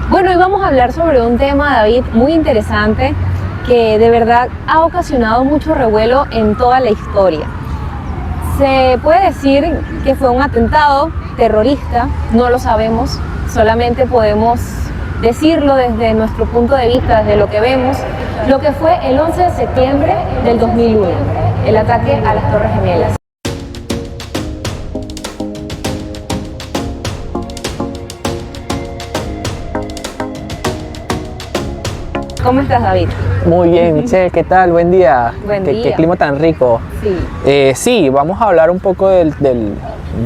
Bueno, hoy vamos a hablar sobre un tema, David, muy interesante que de verdad ha ocasionado mucho revuelo en toda la historia. Se puede decir que fue un atentado terrorista, no lo sabemos, solamente podemos decirlo desde nuestro punto de vista, desde lo que vemos, lo que fue el 11 de septiembre del 2001, el ataque a las Torres Gemelas. ¿Cómo estás, David? Muy bien, Michelle, ¿qué tal? Buen día. Buen ¿Qué, día. qué clima tan rico? Sí. Sí, vamos a hablar un poco de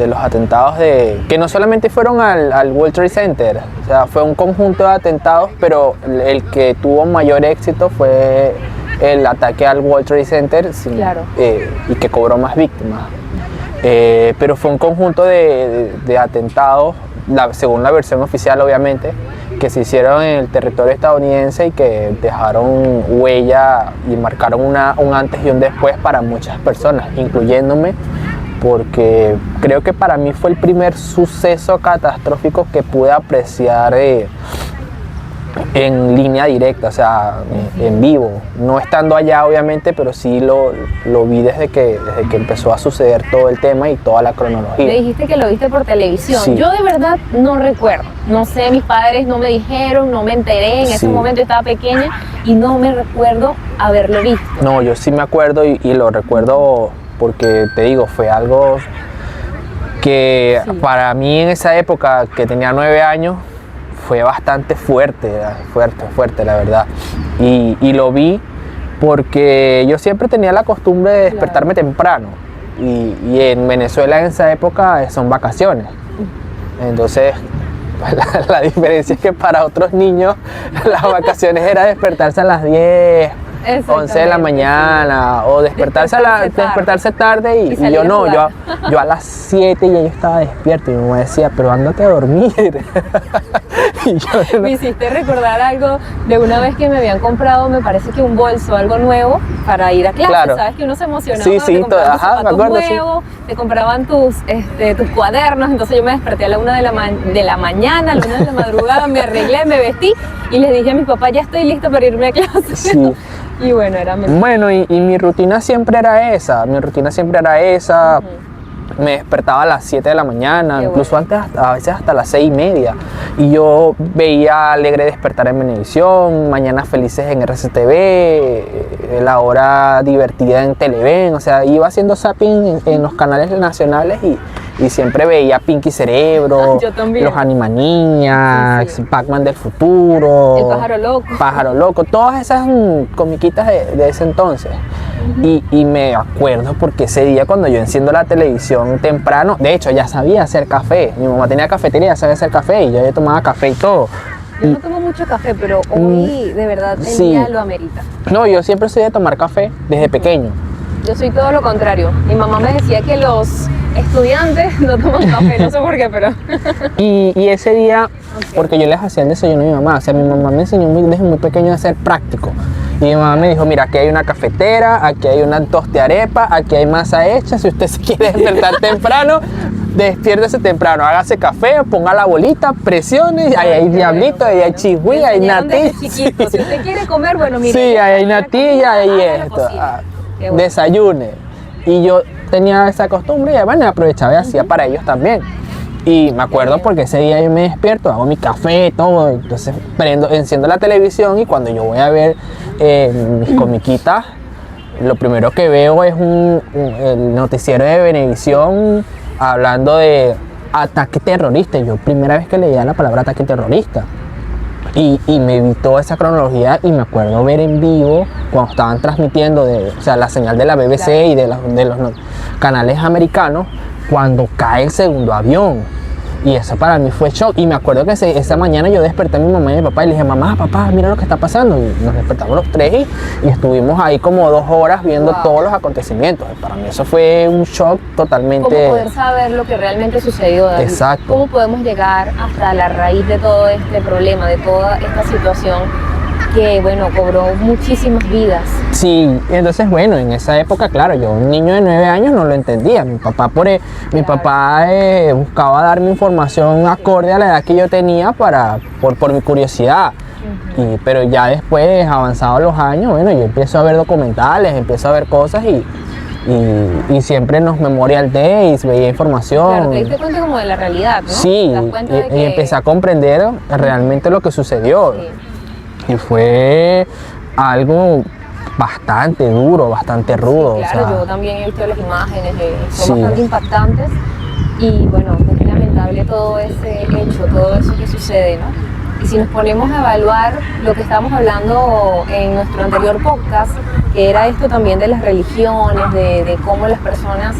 los atentados que no solamente fueron al World Trade Center, o sea, fue un conjunto de atentados, pero el que tuvo mayor éxito fue el ataque al World Trade Center Claro. Y que cobró más víctimas. Pero fue un conjunto de atentados, según la versión oficial obviamente, que se hicieron en el territorio estadounidense y que dejaron huella y marcaron un antes y un después para muchas personas, incluyéndome, porque creo que para mí fue el primer suceso catastrófico que pude apreciar en línea directa, o sea, en vivo, no estando allá obviamente, pero sí lo vi desde que empezó a suceder todo el tema y toda la cronología. Me dijiste que lo viste por televisión. Sí. Yo de verdad no recuerdo, no sé, mis padres no me dijeron, no me enteré, en ese Sí. momento estaba pequeña y no me recuerdo haberlo visto. No, yo sí me acuerdo y lo recuerdo porque te digo, fue algo que Sí. para mí en esa época, que tenía 9 años, fue bastante fuerte, la verdad. Y lo vi porque yo siempre tenía la costumbre de despertarme temprano. Y en Venezuela en esa época son vacaciones. Entonces, la diferencia es que para otros niños las vacaciones era despertarse a las 10, 11 de la mañana, o despertarse tarde y salir yo a no, jugar. yo a las 7 ya yo estaba despierto y mi mamá decía, pero ándate a dormir. Y yo, Me hiciste recordar algo de una vez que me habían comprado, me parece que un bolso, algo nuevo para ir a clase. Claro. Sabes que uno se emocionaba Sí, cuando sí, te compraban tus ajá, me zapatos acuerdo, sí. nuevos, te compraban tus cuadernos. Entonces yo me desperté a la 1 de la mañana, a la 1 de la madrugada, me arreglé, me vestí y les dije a mi papá, ya estoy lista para irme a clase. Sí. Y bueno, era mi... Bueno, y mi rutina siempre era esa, Me despertaba a las 7 de la mañana, Qué incluso bueno. antes, a veces hasta las 6:30. Y yo veía Alegre Despertar en Venevisión, Mañanas Felices en RCTV, La Hora Divertida en Televen. O sea, iba haciendo zapping en los canales nacionales y siempre veía Pinky Cerebro, Yo también. Los Animaniacs, Sí. Pac-Man del futuro, El Pájaro Loco. Pájaro Loco, todas esas comiquitas de ese entonces. Y me acuerdo porque ese día cuando yo enciendo la televisión temprano, de hecho ya sabía hacer café, mi mamá tenía cafetería, sabía hacer café y yo ya tomaba café y todo. Yo no tomo mucho café, pero hoy de verdad el Sí. día lo amerita. No, yo siempre soy de tomar café desde pequeño. Yo soy todo lo contrario. Mi mamá me decía que los estudiantes no toman café, no sé por qué, pero... Y ese día, porque yo les hacía el desayuno a mi mamá, o sea, mi mamá me enseñó desde muy pequeño a ser práctico. Y mi mamá me dijo, mira, aquí hay una cafetera, aquí hay una tostiarepa, aquí hay masa hecha, si usted se quiere despertar temprano, despiértese temprano, hágase café, ponga la bolita, presione, ahí hay diablito, ahí hay chigüí, hay natilla. Si usted quiere comer, bueno, mire. Sí, ahí hay natilla, ahí haga lo esto. posible. Qué bueno. Desayune. Y yo tenía esa costumbre y bueno, aprovechaba y hacía para ellos también. Y me acuerdo porque ese día yo me despierto, hago mi café, todo, entonces enciendo la televisión y cuando yo voy a ver mis comiquitas, lo primero que veo es el noticiero de Venevisión hablando de ataque terrorista. Yo primera vez que leía la palabra ataque terrorista. Y me vi toda esa cronología y me acuerdo ver en vivo cuando estaban transmitiendo o sea, la señal de la BBC Claro. y de los canales americanos cuando cae el segundo avión. Y eso para mí fue shock. Y me acuerdo que esa mañana yo desperté a mi mamá y a mi papá y le dije, mamá, papá, mira lo que está pasando. Y nos despertamos los tres y estuvimos ahí como 2 horas viendo Wow. todos los acontecimientos. Para mí eso fue un shock totalmente... ¿Cómo poder saber lo que realmente sucedió, David? Exacto. ¿Cómo podemos llegar hasta la raíz de todo este problema, de toda esta situación que, bueno, cobró muchísimas vidas. Sí, entonces bueno, en esa época, claro, yo un niño de 9 años no lo entendía. Mi papá buscaba darme información acorde a la edad que yo tenía por mi curiosidad. Pero ya después, avanzados los años, bueno, yo empiezo a ver documentales, empiezo a ver cosas y siempre en los Memorial Days veía información. Claro, te diste cuenta como de la realidad, ¿no? Sí, ¿Te das cuenta de que... y empecé a comprender realmente lo que sucedió. Sí. Y fue algo bastante duro, bastante rudo. Sí, claro, o sea, yo también he visto las imágenes, son Sí. bastante impactantes y bueno, es lamentable todo ese hecho, todo eso que sucede, ¿no? Y si nos ponemos a evaluar lo que estábamos hablando en nuestro anterior podcast, que era esto también de las religiones, de cómo las personas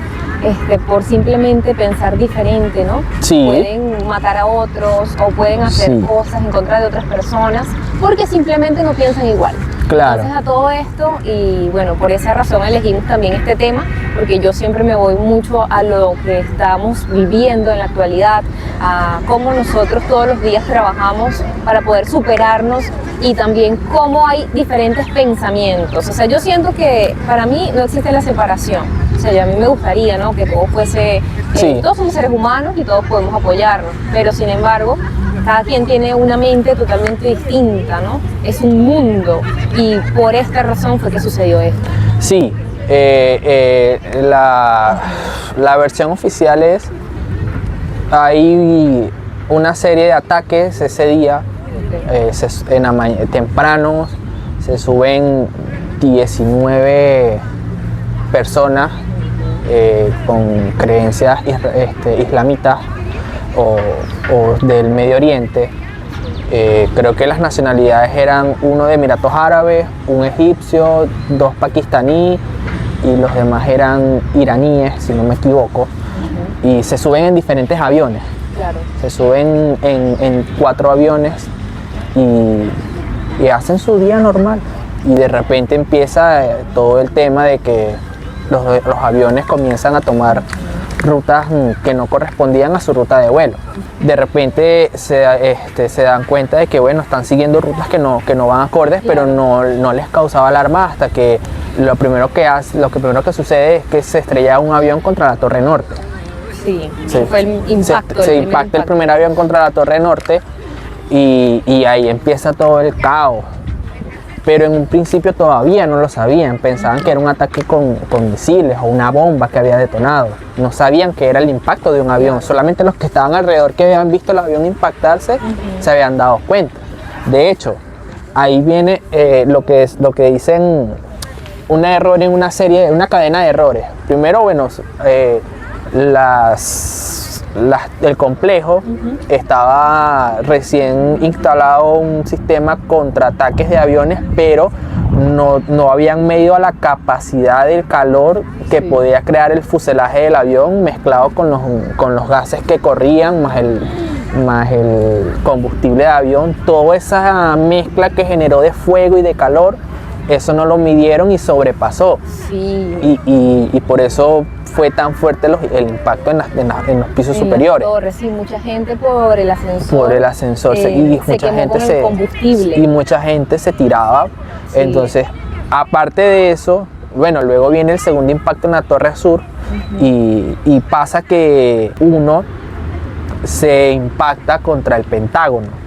por simplemente pensar diferente, ¿no? Sí. Pueden matar a otros o pueden hacer Sí. cosas en contra de otras personas porque simplemente no piensan igual. Claro. Entonces a todo esto, y bueno, por esa razón elegimos también este tema, porque yo siempre me voy mucho a lo que estamos viviendo en la actualidad, a cómo nosotros todos los días trabajamos para poder superarnos y también cómo hay diferentes pensamientos. O sea, yo siento que para mí no existe la separación. O sea, a mí me gustaría, ¿no?, que todo fuese, Sí. todos somos seres humanos y todos podemos apoyarnos, pero sin embargo, cada quien tiene una mente totalmente distinta, ¿no? Es un mundo y por esta razón fue que sucedió esto. Sí, la versión oficial es, hay una serie de ataques ese día, temprano, se suben 19 personas con creencias islamitas o del Medio Oriente. Creo que las nacionalidades eran uno de Emiratos Árabes, un egipcio, 2 pakistaníes y los demás eran iraníes, si no me equivoco. Y se suben en diferentes aviones. Claro. Se suben en 4 aviones y hacen su día normal. Y de repente empieza todo el tema de que los aviones comienzan a tomar rutas que no correspondían a su ruta de vuelo. De repente se dan cuenta de que bueno, están siguiendo rutas que no van acordes, pero no les causaba alarma hasta que lo primero que sucede es que se estrella un avión contra la Torre Norte. Sí, fue el impacto. Se impacta el primer avión contra la Torre Norte y ahí empieza todo el caos. Pero en un principio todavía no lo sabían, pensaban que era un ataque con misiles o una bomba que había detonado. No sabían que era el impacto de un avión, solamente los que estaban alrededor que habían visto el avión impactarse se habían dado cuenta. De hecho, ahí viene lo que dicen un error en una serie, una cadena de errores. Primero, bueno, el complejo estaba recién instalado un sistema contra ataques de aviones, pero no habían medido la capacidad del calor que podía crear el fuselaje del avión mezclado con los gases que corrían más el combustible de avión. Toda esa mezcla que generó de fuego y de calor, eso no lo midieron y sobrepasó. Sí. Y por eso fue tan fuerte el impacto en los pisos superiores. Torres, sí, mucha gente por el ascensor. Por el ascensor se quemó con el combustible. Y mucha gente se tiraba. Sí. Entonces, aparte de eso, bueno, luego viene el segundo impacto en la Torre Sur y pasa que uno se impacta contra el Pentágono.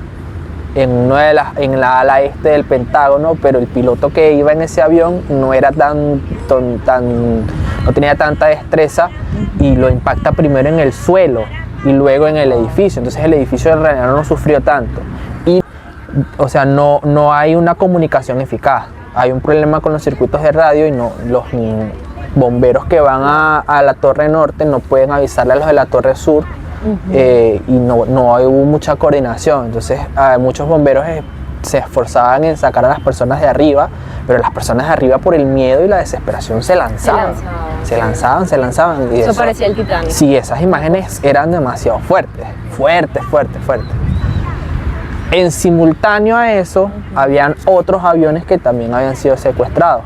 En la ala este del Pentágono, pero el piloto que iba en ese avión no era no tenía tanta destreza y lo impacta primero en el suelo y luego en el edificio. Entonces el edificio en realidad no sufrió tanto. Y, o sea, no hay una comunicación eficaz. Hay un problema con los circuitos de radio y los bomberos que van a la Torre Norte no pueden avisarle a los de la Torre Sur. Y no hubo mucha coordinación. Entonces muchos bomberos se esforzaban en sacar a las personas de arriba, pero las personas de arriba por el miedo y la desesperación se lanzaban. Y eso parecía el Titanic. Sí, esas imágenes eran demasiado fuertes. En simultáneo a eso, habían otros aviones que también habían sido secuestrados.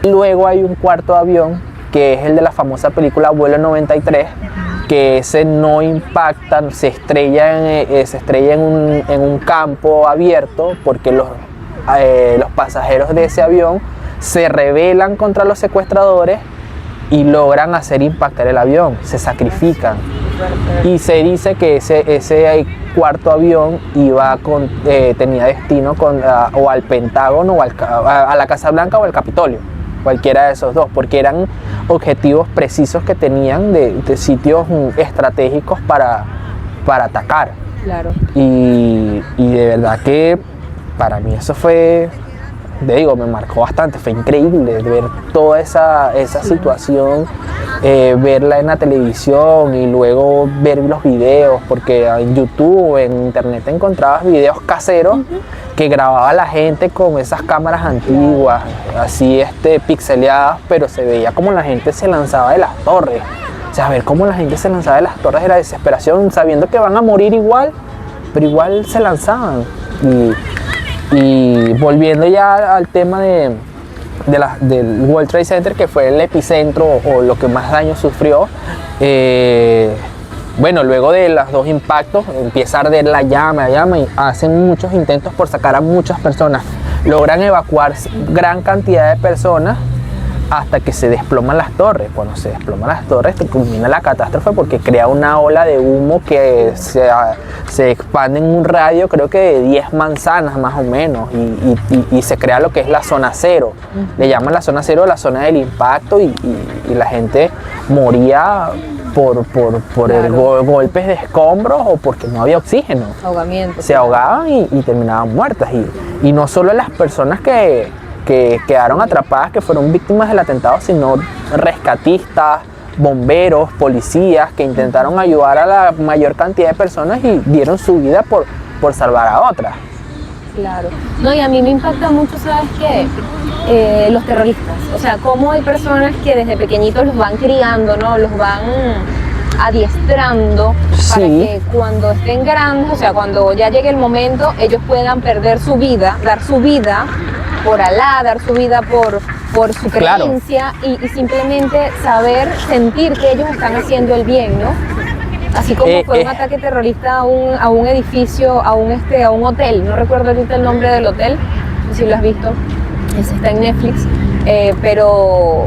Luego hay un cuarto avión, que es el de la famosa película Vuelo 93, que ese no impacta, se estrella en un campo abierto porque los pasajeros de ese avión se rebelan contra los secuestradores y logran hacer impactar el avión, se sacrifican. Y se dice que ese cuarto avión tenía destino o al Pentágono o a la Casa Blanca o al Capitolio, cualquiera de esos dos, porque eran objetivos precisos que tenían de sitios estratégicos para atacar. Claro. Y de verdad que para mí eso fue, me marcó bastante, fue increíble ver toda esa situación, verla en la televisión y luego ver los videos, porque en YouTube, en internet encontrabas videos caseros que grababa la gente con esas cámaras antiguas, así pixeleadas, pero se veía como la gente se lanzaba de las torres. O sea, ver cómo la gente se lanzaba de las torres de la desesperación, sabiendo que van a morir igual, pero igual se lanzaban. Y volviendo ya al tema del World Trade Center, que fue el epicentro o lo que más daño sufrió, luego de los dos impactos empieza a arder la llama y hacen muchos intentos por sacar a muchas personas. Logran evacuar gran cantidad de personas hasta que se desploman las torres. Cuando se desploman las torres, culmina la catástrofe porque crea una ola de humo que se expande en un radio, creo que de 10 manzanas más o menos, y se crea lo que es la zona cero. Le llaman la zona cero la zona del impacto, y la gente moría por golpes de escombros o porque no había oxígeno. Ahogamiento. Se ahogaban y terminaban muertas. Y no solo las personas que quedaron atrapadas, que fueron víctimas del atentado, sino rescatistas, bomberos, policías que intentaron ayudar a la mayor cantidad de personas y dieron su vida por salvar a otras. Claro. No, y a mí me impacta mucho, ¿sabes qué? Los terroristas. O sea, cómo hay personas que desde pequeñitos los van criando, ¿no? Los van adiestrando para que cuando estén grandes, o sea, cuando ya llegue el momento, ellos puedan perder su vida, dar su vida por Alá, dar su vida por su creencia, y simplemente sentir que ellos están haciendo el bien, ¿no? Así como fue un ataque terrorista a un edificio, a un hotel, no recuerdo ahorita el nombre del hotel, no sé si lo has visto, ese está en Netflix, pero,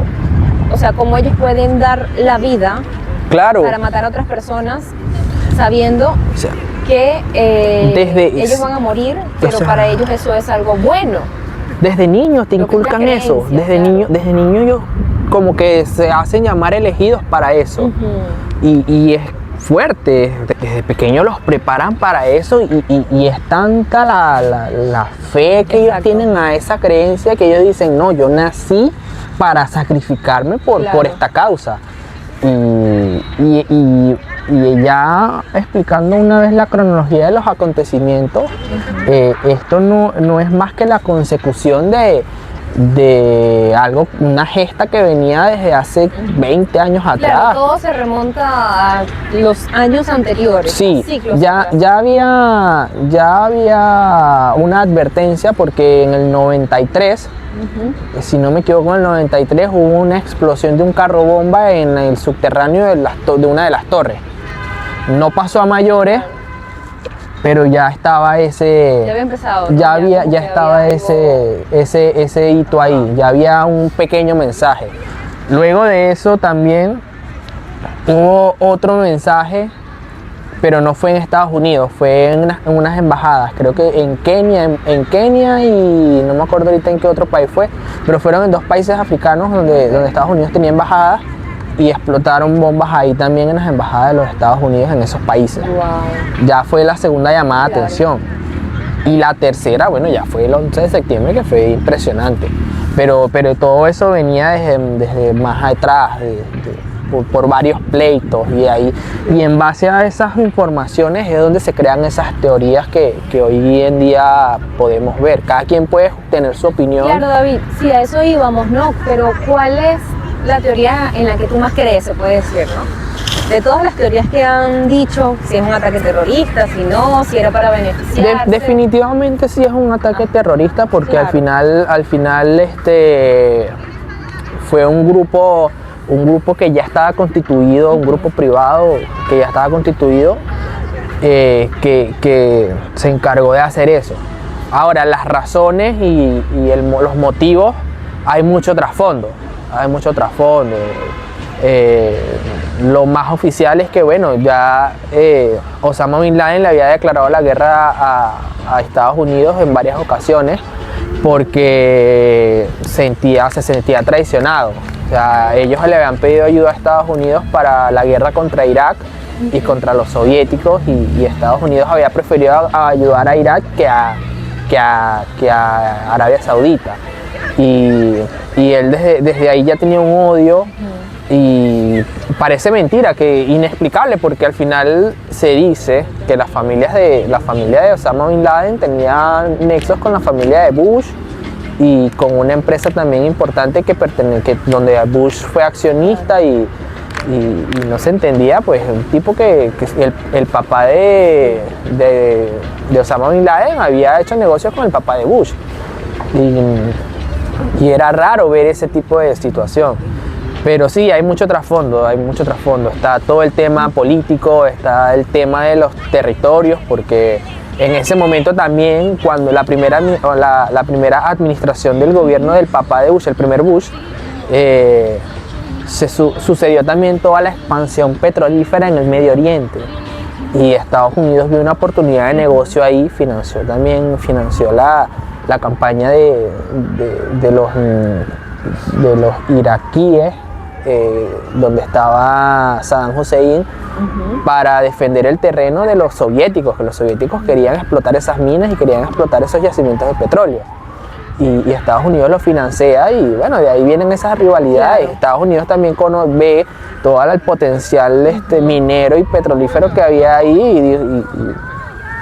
o sea, cómo ellos pueden dar la vida para matar a otras personas sabiendo que ellos van a morir, pero para ellos eso es algo bueno. Desde niños te inculcan eso, desde niño ellos como que se hacen llamar elegidos para eso. Y es fuerte, desde pequeños los preparan para eso, y es tanta la fe que ellos tienen a esa creencia que ellos dicen, no, yo nací para sacrificarme por esta causa. Y ya explicando una vez la cronología de los acontecimientos, esto no es más que la consecución de algo, una gesta que venía desde hace 20 años atrás. Claro, todo se remonta a los años anteriores. Sí, ya había una advertencia, porque en el 93, si no me equivoco, en el 93 hubo una explosión de un carro bomba en el subterráneo de una de las torres. No pasó a mayores, pero ya estaba ese... Ya había empezado, ¿no? Ya estaba ese hito ahí, ya había un pequeño mensaje. Luego de eso también hubo otro mensaje, pero no fue en Estados Unidos, fue en unas embajadas, creo que en Kenia y no me acuerdo ahorita en qué otro país fue, pero fueron en dos países africanos donde Estados Unidos tenía embajadas, y explotaron bombas ahí también en las embajadas de los Estados Unidos en esos países. Wow. Ya fue la segunda llamada de atención. Y la tercera, ya fue el 11 de septiembre, que fue impresionante. Pero todo eso venía desde más atrás, por varios pleitos, y en base a esas informaciones es donde se crean esas teorías que hoy en día podemos ver. Cada quien puede tener su opinión. Claro, David, sí, a eso íbamos, ¿no? Pero ¿cuál es la teoría en la que tú más crees, se puede decir, ¿no? De todas las teorías que han dicho, si es un ataque terrorista, si no, si era para beneficiarse. Definitivamente sí es un ataque terrorista, porque al final fue un grupo que ya estaba constituido, un grupo privado que ya estaba constituido, que se encargó de hacer eso. Ahora, las razones los motivos, hay mucho trasfondo. Lo más oficial es que, bueno, ya Osama Bin Laden le había declarado la guerra a Estados Unidos en varias ocasiones porque se sentía traicionado. O sea, ellos le habían pedido ayuda a Estados Unidos para la guerra contra Irak y contra los soviéticos, y Estados Unidos había preferido ayudar a Irak que a Arabia Saudita. Y él desde ahí ya tenía un odio. Y parece mentira, que inexplicable, porque al final se dice que la familia de Osama Bin Laden tenía nexos con la familia de Bush y con una empresa también importante donde Bush fue accionista, y no se entendía, pues un tipo que el papá de Osama Bin Laden había hecho negocios con el papá de Bush, y era raro ver ese tipo de situación. Pero sí, hay mucho trasfondo. Está todo el tema político, está el tema de los territorios, porque en ese momento también, cuando la primera administración del gobierno del papá de Bush, el primer Bush, sucedió también toda la expansión petrolífera en el Medio Oriente. Y Estados Unidos vio una oportunidad de negocio ahí, financió la campaña de los iraquíes, donde estaba Saddam Hussein, para defender el terreno de los soviéticos, que los soviéticos querían explotar esas minas y querían explotar esos yacimientos de petróleo. Y Estados Unidos lo financia, y bueno, de ahí vienen esas rivalidades. Claro. Estados Unidos también ve todo el potencial minero y petrolífero que había ahí,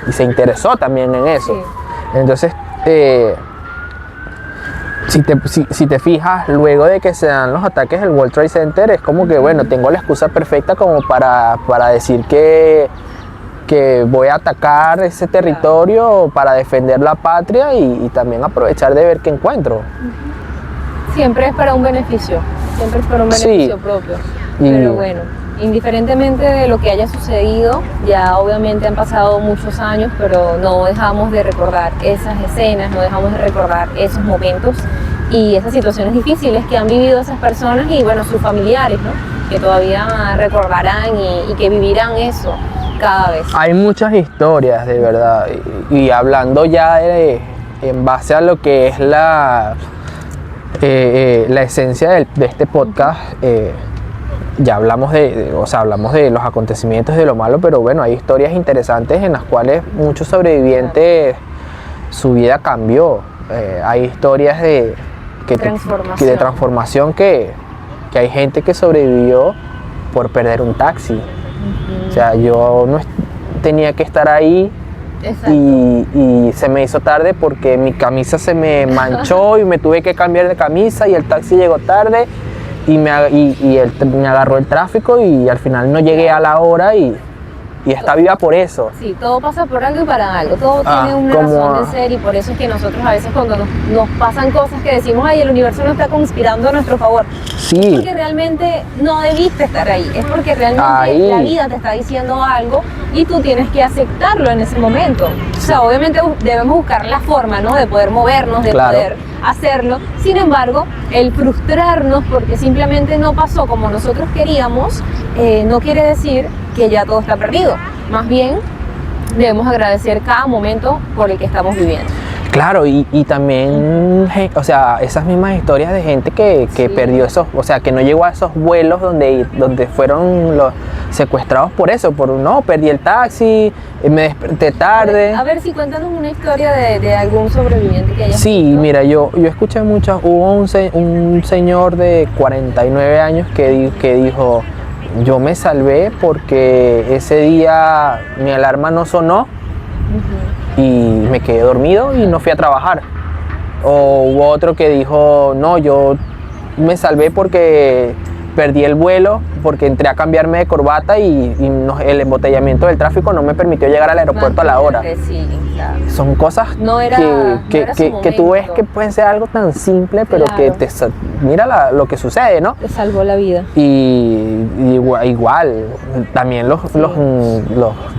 y se interesó también en eso. Sí. Entonces, si te fijas, luego de que se dan los ataques del World Trade Center, es como que, bueno, tengo la excusa perfecta como para decir que voy a atacar ese territorio para defender la patria, y también aprovechar de ver qué encuentro. Siempre es para un beneficio, sí, propio. Pero bueno, indiferentemente de lo que haya sucedido, ya obviamente han pasado muchos años, pero no dejamos de recordar esas escenas, no dejamos de recordar esos momentos y esas situaciones difíciles que han vivido esas personas y bueno, sus familiares, ¿no? Que todavía recordarán y que vivirán eso cada vez. Hay muchas historias, de verdad, y hablando ya en base a lo que es la esencia de este podcast, ya hablamos hablamos de los acontecimientos, de lo malo, pero bueno, hay historias interesantes en las cuales muchos sobrevivientes, su vida cambió. Hay historias de transformación que hay gente que sobrevivió por perder un taxi. O sea, yo no tenía que estar ahí. Y se me hizo tarde porque mi camisa se me manchó y me tuve que cambiar de camisa, y el taxi llegó tarde y me agarró el tráfico, y al final no llegué a la hora, y está viva por eso. Sí, todo pasa por algo y para algo, todo tiene una razón de ser, y por eso es que nosotros a veces cuando nos pasan cosas que decimos, ay, el universo no está conspirando a nuestro favor, sí, es porque realmente no debiste estar ahí, es porque realmente la vida te está diciendo algo y tú tienes que aceptarlo en ese momento. O sea, obviamente debemos buscar la forma, ¿no?, de poder movernos, de poder hacerlo. Sin embargo, el frustrarnos porque simplemente no pasó como nosotros queríamos, no quiere decir que ya todo está perdido. Más bien, debemos agradecer cada momento por el que estamos viviendo. Claro, y también, o sea, esas mismas historias de gente que perdió esos, o sea, que no llegó a esos vuelos donde fueron los secuestrados por eso, perdí el taxi, me desperté tarde. A ver si cuéntanos una historia de algún sobreviviente que haya. Sí, visto. Mira, yo escuché muchas, hubo un señor de 49 años que dijo, yo me salvé porque ese día mi alarma no sonó, y me quedé dormido y no fui a trabajar. O hubo otro que dijo, no, yo me salvé porque perdí el vuelo, porque entré a cambiarme de corbata y el embotellamiento del tráfico no me permitió llegar al aeropuerto a la hora. Sí, claro. Son cosas que tú ves que pueden ser algo tan simple, pero que mira lo que sucede, ¿no? Te salvó la vida. Y igual, también los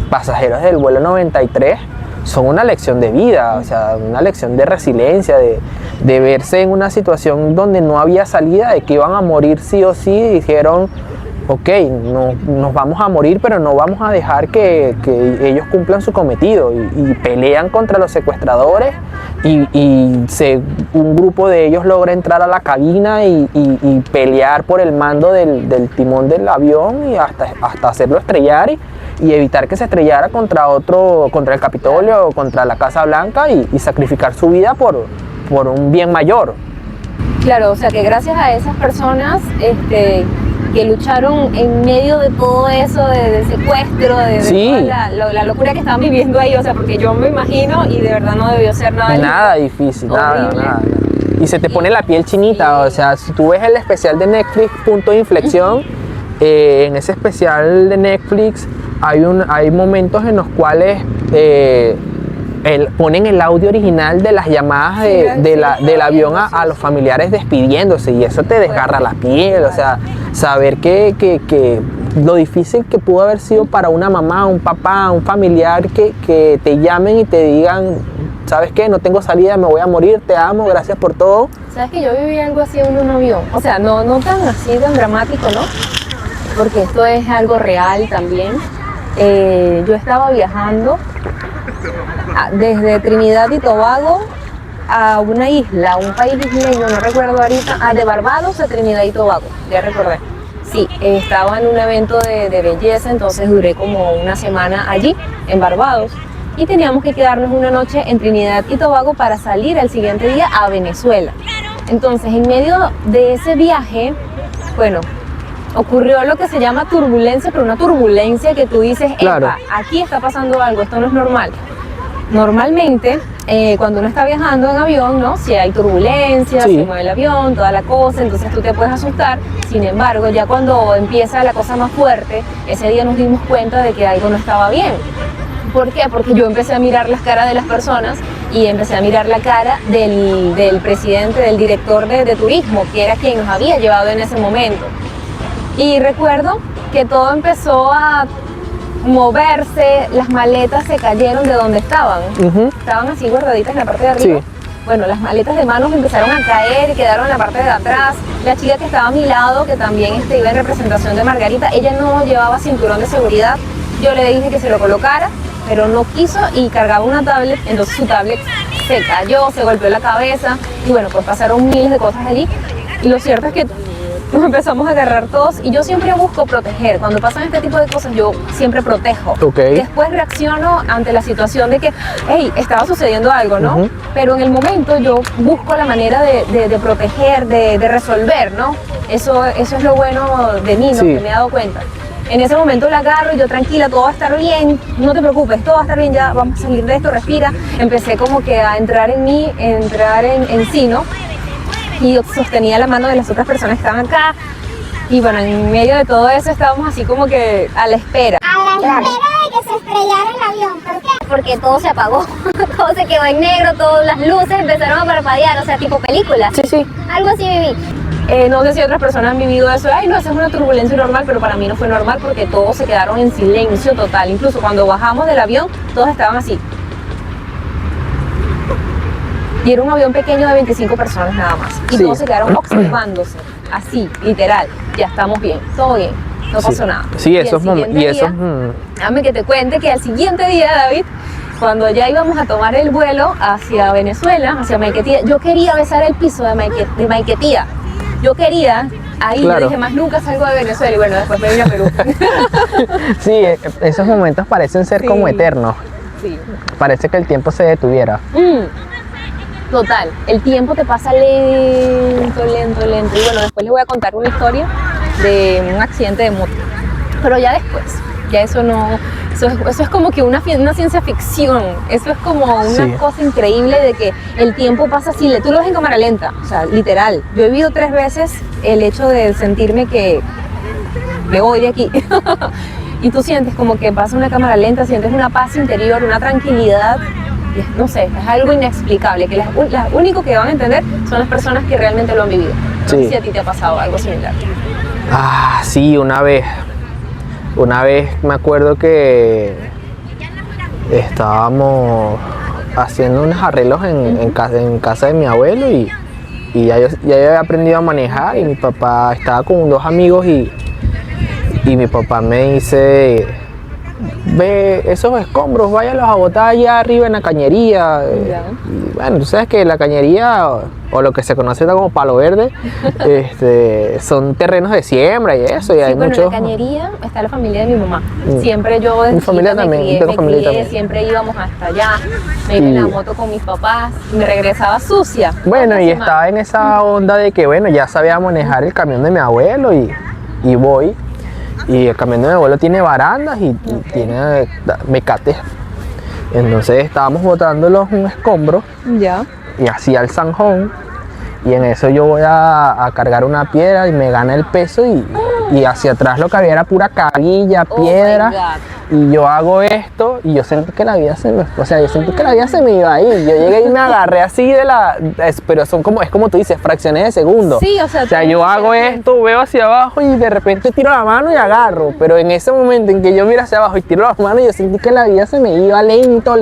pasajeros del vuelo 93, son una lección de vida, o sea, una lección de resiliencia, de verse en una situación donde no había salida, de que iban a morir sí o sí, y dijeron, ok, no, nos vamos a morir, pero no vamos a dejar que ellos cumplan su cometido, y pelean contra los secuestradores, un grupo de ellos logra entrar a la cabina y pelear por el mando del timón del avión y hasta hacerlo estrellar y evitar que se estrellara contra el Capitolio o contra la Casa Blanca y sacrificar su vida por un bien mayor. Claro, o sea que gracias a esas personas que lucharon en medio de todo eso, de secuestro, de Sí. toda la locura que estaban viviendo ahí, o sea, porque yo me imagino y de verdad no debió ser Nada difícil, nada. Y se te pone la piel chinita, Sí. o sea, si tú ves el especial de Netflix, Punto de Inflexión, en ese especial de Netflix hay momentos en los cuales ponen el audio original de las llamadas del avión a los familiares despidiéndose, y eso te desgarra la piel, o sea, saber que lo difícil que pudo haber sido para una mamá, un papá, un familiar que te llamen y te digan, ¿sabes qué? No tengo salida, me voy a morir, te amo, gracias por todo. ¿Sabes que yo viví algo así en un avión? O sea, no tan así, tan dramático, ¿no? Porque esto es algo real también. Yo estaba viajando desde Trinidad y Tobago a una isla, un país isleño, no recuerdo ahorita, de Barbados a Trinidad y Tobago, ya recordé. Sí, estaba en un evento de belleza, entonces duré como una semana allí, en Barbados, y teníamos que quedarnos una noche en Trinidad y Tobago para salir al siguiente día a Venezuela. Entonces, en medio de ese viaje, bueno, ocurrió lo que se llama turbulencia, pero una turbulencia que tú dices, Claro. epa, aquí está pasando algo, esto no es normal. Normalmente, cuando uno está viajando en avión, ¿no? Si hay turbulencia, Sí. se mueve el avión, toda la cosa, entonces tú te puedes asustar. Sin embargo, ya cuando empieza la cosa más fuerte, ese día nos dimos cuenta de que algo no estaba bien. ¿Por qué? Porque yo empecé a mirar las caras de las personas y empecé a mirar la cara del presidente, del director de turismo, que era quien nos había llevado en ese momento. Y recuerdo que todo empezó a moverse, las maletas se cayeron de donde estaban. Estaban así guardaditas en la parte de arriba. Sí. Bueno, las maletas de manos empezaron a caer y quedaron en la parte de atrás. La chica que estaba a mi lado, que también iba en representación de Margarita, ella no llevaba cinturón de seguridad. Yo le dije que se lo colocara, pero no quiso y cargaba una tablet, entonces su tablet se cayó, se golpeó la cabeza y bueno, pues pasaron miles de cosas allí. Y lo cierto es que nos empezamos a agarrar todos y yo siempre busco proteger. Cuando pasan este tipo de cosas yo siempre protejo. Ok. Después reacciono ante la situación de que, hey, estaba sucediendo algo, ¿no? Pero en el momento yo busco la manera de proteger, de resolver, ¿no? Eso es lo bueno de mí, ¿no? Sí. Que me he dado cuenta. En ese momento la agarro y yo, tranquila, todo va a estar bien, no te preocupes, todo va a estar bien, ya vamos a salir de esto, respira. Empecé como que a entrar en mí, entrar en sí, ¿no? Y yo sostenía la mano de las otras personas que estaban acá. Y bueno, en medio de todo eso estábamos así como que a la espera. A la espera de que se estrellara el avión. ¿Por qué? Porque todo se apagó, todo se quedó en negro, todas las luces empezaron a parpadear, o sea, tipo película. Sí, sí. Algo así viví. No sé si otras personas han vivido eso. Ay, no, esa es una turbulencia normal, pero para mí no fue normal porque todos se quedaron en silencio total. Incluso cuando bajamos del avión, todos estaban así. Y era un avión pequeño de 25 personas nada más. Y Sí. todos se quedaron observándose, así, literal. Ya estamos bien, todo bien, no pasó nada. Sí, eso es Déjame que te cuente que al siguiente día, David, cuando ya íbamos a tomar el vuelo hacia Venezuela, hacia Maiquetía, yo quería besar el piso de Maiquetía. Yo quería, ahí Claro. yo dije, más nunca salgo de Venezuela. Y bueno, después me vine a Perú. Sí, esos momentos parecen ser Sí. como eternos. Sí. Parece que el tiempo se detuviera. Total, el tiempo te pasa lento, lento, lento. Y bueno, después les voy a contar una historia de un accidente de moto. Pero ya después, ya eso no, eso es como que una ciencia ficción. Eso es como una Sí. cosa increíble de que el tiempo pasa así. Tú lo ves en cámara lenta, o sea, literal. Yo he vivido 3 veces el hecho de sentirme que me voy de aquí. Y tú sientes como que pasa una cámara lenta, sientes una paz interior, una tranquilidad. No sé, es algo inexplicable, que las únicos que van a entender son las personas que realmente lo han vivido. No sé Sí. si a ti te ha pasado algo similar. Ah, sí, una vez me acuerdo que estábamos haciendo unos arreglos en casa de mi abuelo y ya yo había aprendido a manejar y mi papá estaba con 2 amigos y mi papá me dice, ve esos escombros, váyalos a botar allá arriba en la cañería. Y bueno, tú sabes que la cañería, o lo que se conoce como palo verde, son terrenos de siembra y eso. Y Sí, hay bueno, muchos... en la cañería está la familia de mi mamá. Siempre yo desde Mi familia chiquita también, me tengo familia crié, también. siempre íbamos hasta allá, me iba en la moto con mis papás, me regresaba sucia. Bueno, y Semana. estaba en esa onda de que, bueno, ya sabía manejar el camión de mi abuelo y voy. Y el camión de mi abuelo tiene barandas y tiene mecates. Entonces estábamos botándolos un escombro Ya. y hacía el zanjón. Y en eso yo voy a cargar una piedra y me gana el peso y hacia atrás lo que había era pura carilla, Oh my piedra. God. Y yo hago esto y yo sentí que la vida se me, yo sentí que la vida se me iba a ir. Yo llegué y me agarré así pero es como tú dices, fracciones de segundo. Sí, o sea, tú- yo hago esto, veo hacia abajo y de repente tiro la mano y agarro. Pero en ese momento en que yo miro hacia abajo y tiro la mano, yo sentí que la vida se me iba lento.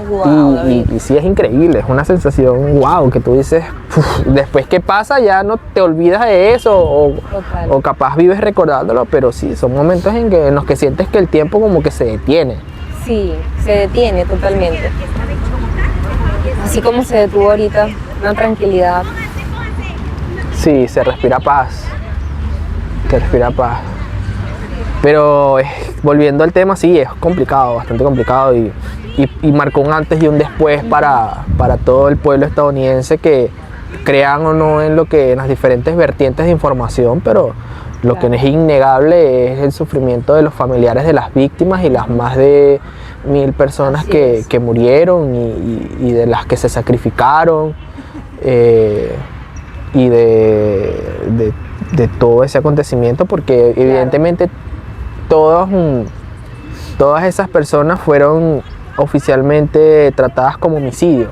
Wow, David. Y sí es increíble, es una sensación wow, que tú dices, "Uf", después que pasa ya no te olvidas de eso Total. o capaz vives recordándolo, pero sí, son momentos en los que sientes que el tiempo como que se detiene. Sí, se detiene totalmente. Así como se detuvo ahorita, una tranquilidad. Sí, se respira paz. Se respira paz. Pero volviendo al tema, sí, es complicado, bastante complicado y marcó un antes y un después para todo el pueblo estadounidense, que crean o no en las diferentes vertientes de información, pero lo que no es innegable es el sufrimiento de los familiares de las víctimas y las más de 1000 personas Así que es. murieron y de las que se sacrificaron, y de todo ese acontecimiento, porque evidentemente todas esas personas fueron oficialmente tratadas como homicidio,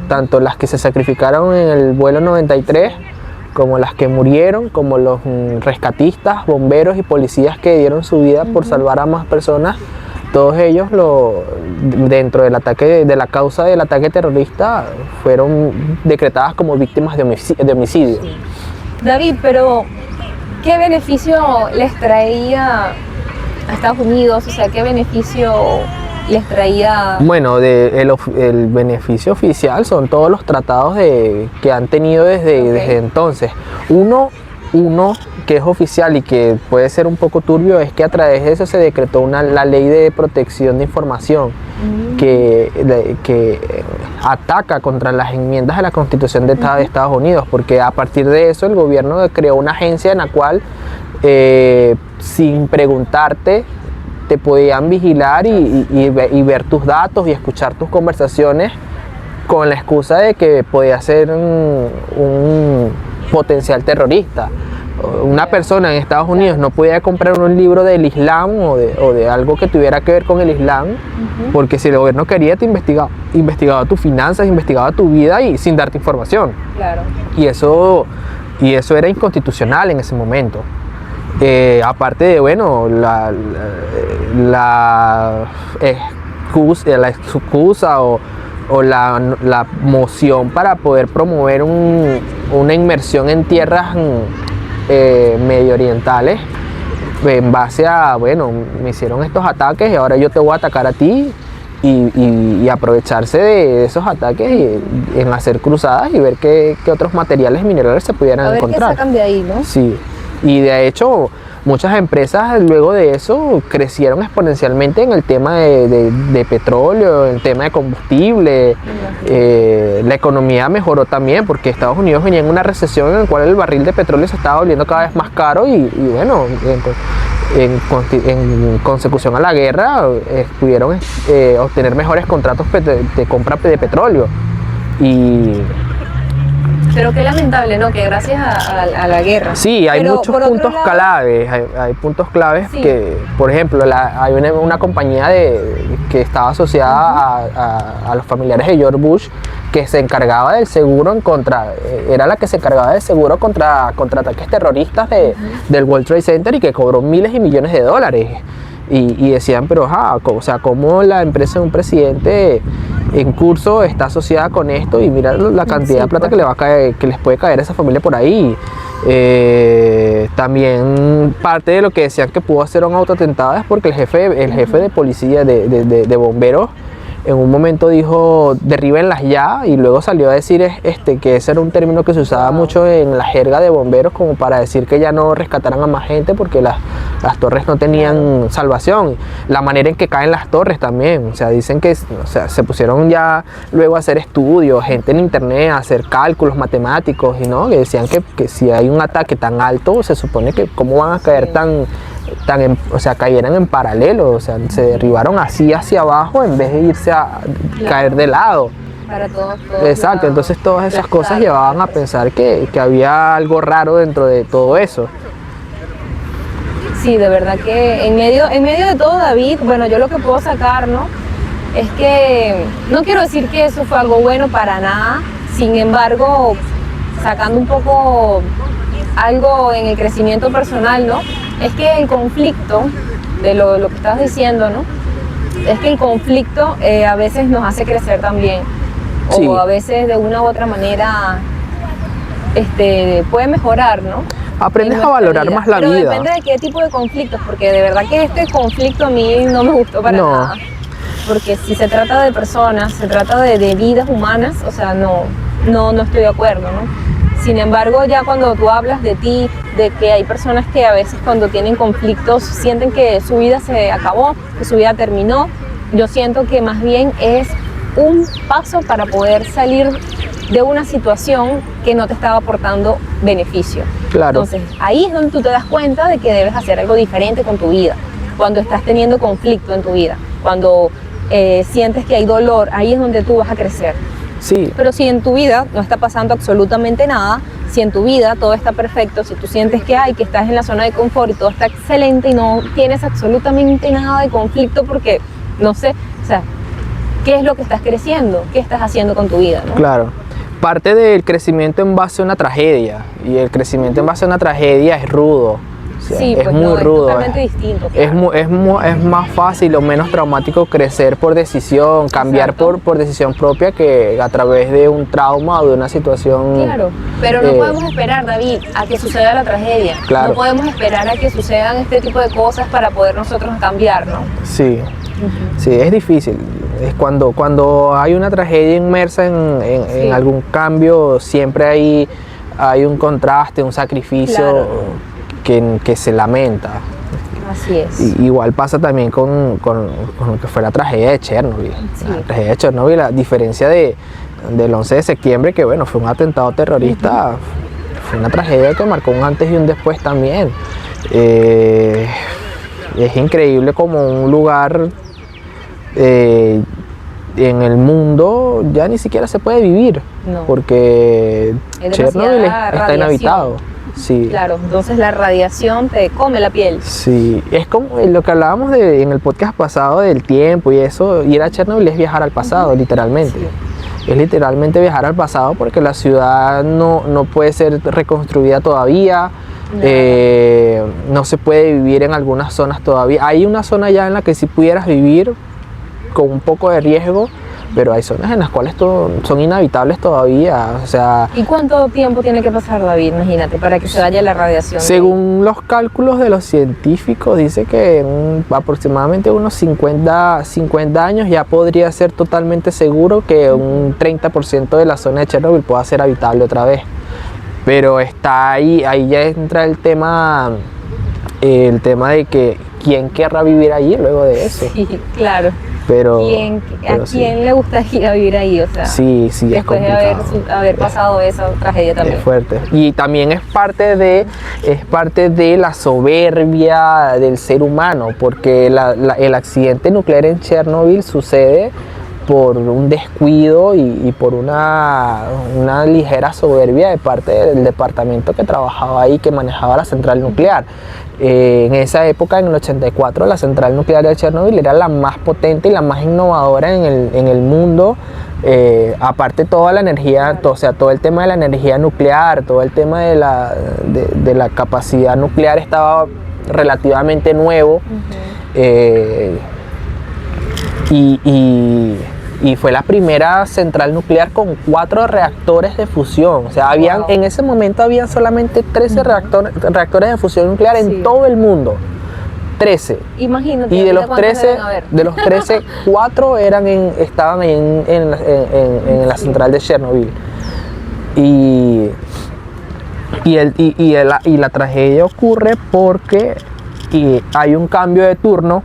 tanto las que se sacrificaron en el vuelo 93 como las que murieron, como los rescatistas, bomberos y policías que dieron su vida por salvar a más personas. Todos ellos dentro del ataque, de la causa del ataque terrorista, fueron decretadas como víctimas de homicidio. David, pero ¿qué beneficio les traía a Estados Unidos? O sea, ¿qué beneficio les traía? Bueno, el beneficio oficial son todos los tratados que han tenido desde entonces. Uno que es oficial y que puede ser un poco turbio es que a través de eso se decretó la ley de protección de información que ataca contra las enmiendas de la Constitución de Estados Unidos, porque a partir de eso el gobierno creó una agencia en la cual sin preguntarte te podían vigilar y ver tus datos y escuchar tus conversaciones con la excusa de que podía ser un potencial terrorista. Una persona en Estados Unidos no podía comprar un libro del Islam o de algo que tuviera que ver con el Islam, porque si el gobierno quería te investigaba tus finanzas, investigaba tu vida y sin darte información. Claro. Y eso era inconstitucional en ese momento. Aparte de, bueno, la excusa o la moción para poder promover una inmersión en tierras medio orientales, en base a, bueno, me hicieron estos ataques y ahora yo te voy a atacar a ti, y aprovecharse de esos ataques en hacer cruzadas y ver qué otros materiales minerales se pudieran A ver qué encontrar. sacan de ahí, ¿no? Sí, y de hecho muchas empresas luego de eso crecieron exponencialmente en el tema de petróleo, en el tema de combustible. La economía mejoró también porque Estados Unidos venía en una recesión en la cual el barril de petróleo se estaba volviendo cada vez más caro y bueno, en consecución a la guerra pudieron obtener mejores contratos de compra de petróleo. Pero qué lamentable, ¿no? Que gracias a la guerra. Sí, hay Pero, muchos por otro puntos lado, claves, hay puntos claves Sí. que, por ejemplo, hay una compañía que estaba asociada a los familiares de George Bush, que se encargaba del seguro era la que se encargaba del seguro contra ataques terroristas del World Trade Center y que cobró miles y millones de dólares. y decían, pero o sea, cómo la empresa de un presidente en curso está asociada con esto, y mira la cantidad de plata pues. que le va a caer, que les puede caer a esa familia por ahí. También parte de lo que decían que pudo hacer un autoatentado es porque el jefe de policía de bomberos en un momento dijo derríbenlas ya, y luego salió a decir que ese era un término que se usaba mucho en la jerga de bomberos como para decir que ya no rescataran a más gente porque las torres no tenían salvación. La manera en que caen las torres también, o sea, dicen que, o sea, se pusieron ya luego a hacer estudios, gente en internet a hacer cálculos matemáticos, y no, que decían que si hay un ataque tan alto, se supone que cómo van a caer o sea, cayeran en paralelo, o sea, se derribaron así hacia abajo en vez de irse a caer de lado. Para todos Exacto, lados. entonces todas esas Claro. cosas llevaban a pensar que había algo raro dentro de todo eso. Sí, de verdad que en medio de todo, David, bueno, yo lo que puedo sacar, ¿no? Es que no quiero decir que eso fue algo bueno para nada, sin embargo, sacando un poco algo en el crecimiento personal, ¿no? Es que el conflicto, de lo que estabas diciendo, ¿no? Es que el conflicto a veces nos hace crecer también, Sí. o a veces de una u otra manera puede mejorar, ¿no? Aprendes En a nuestra valorar vida. más la Pero vida. depende de qué tipo de conflictos, porque de verdad que este conflicto a mí no me gustó para No. nada. Porque si se trata de personas, se trata de vidas humanas, o sea, no estoy de acuerdo, ¿no? Sin embargo, ya cuando tú hablas de ti, de que hay personas que a veces cuando tienen conflictos sienten que su vida se acabó, que su vida terminó, yo siento que más bien es un paso para poder salir de una situación que no te estaba aportando beneficio. Claro. Entonces, ahí es donde tú te das cuenta de que debes hacer algo diferente con tu vida. Cuando estás teniendo conflicto en tu vida, cuando sientes que hay dolor, ahí es donde tú vas a crecer. Sí, Pero si en tu vida no está pasando absolutamente nada, si en tu vida todo está perfecto, si tú sientes que estás en la zona de confort y todo está excelente y no tienes absolutamente nada de conflicto porque, no sé, o sea, ¿qué es lo que estás creciendo? ¿Qué estás haciendo con tu vida, ¿no? claro. Parte del crecimiento en base a una tragedia, y el crecimiento en base a una tragedia es rudo. O sea, Sí, es pues muy no, rudo. es totalmente distinto. Es, Claro. es más fácil o menos traumático crecer por decisión, cambiar Exacto. por decisión propia, que a través de un trauma o de una situación. Claro, pero no podemos esperar, David, a que suceda la tragedia. Claro. No podemos esperar a que sucedan este tipo de cosas para poder nosotros cambiar, ¿no? Sí, sí, es difícil. Es cuando hay una tragedia inmersa Sí. en algún cambio, siempre hay un contraste, un sacrificio Claro. que se lamenta. Así es. Igual pasa también con lo que fue la tragedia de Chernobyl. Sí. La tragedia de Chernobyl, a diferencia del 11 de septiembre, que bueno, fue un atentado terrorista, fue una tragedia que marcó un antes y un después también. Es increíble como un lugar en el mundo ya ni siquiera se puede vivir, No. porque Es Chernobyl demasiada está radiación. inhabitado. Sí. Claro, entonces la radiación te come la piel. Sí, es como lo que hablábamos en el podcast pasado del tiempo y eso. Ir a Chernobyl es viajar al pasado, literalmente. Sí. Es literalmente viajar al pasado porque la ciudad no puede ser reconstruida todavía. No se puede vivir en algunas zonas todavía. Hay una zona ya en la que sí pudieras vivir con un poco de riesgo, pero hay zonas en las cuales son inhabitables todavía. O sea, ¿Y cuánto tiempo tiene que pasar, David? Imagínate, para que se vaya la radiación. según los cálculos de los científicos, dice que en aproximadamente unos 50 años ya podría ser totalmente seguro que un 30% de la zona de Chernobyl pueda ser habitable otra vez. Pero está ahí ya entra el tema de que quién querrá vivir allí luego de eso. Sí, claro. Pero, ¿A sí. quién le gustaría vivir ahí? O sea, Sí, es después de complicado. haber pasado esa tragedia también. Es fuerte. Y también es parte de la soberbia del ser humano, porque el accidente nuclear en Chernobyl sucede por un descuido y por una ligera soberbia de parte del departamento que trabajaba ahí, que manejaba la central nuclear. En esa época, en el 84, la central nuclear de Chernobyl era la más potente y la más innovadora en el mundo. Aparte toda la energía, o sea, todo el tema de la energía nuclear, todo el tema de la capacidad nuclear estaba relativamente nuevo. Y fue la primera central nuclear con 4 reactores de fusión. O sea, en ese momento habían solamente 13 reactores de fusión nuclear en todo el mundo. 13. Imagínate. Y de los 13, 4 estaban en la central de Chernobyl. Y la tragedia ocurre porque hay un cambio de turno.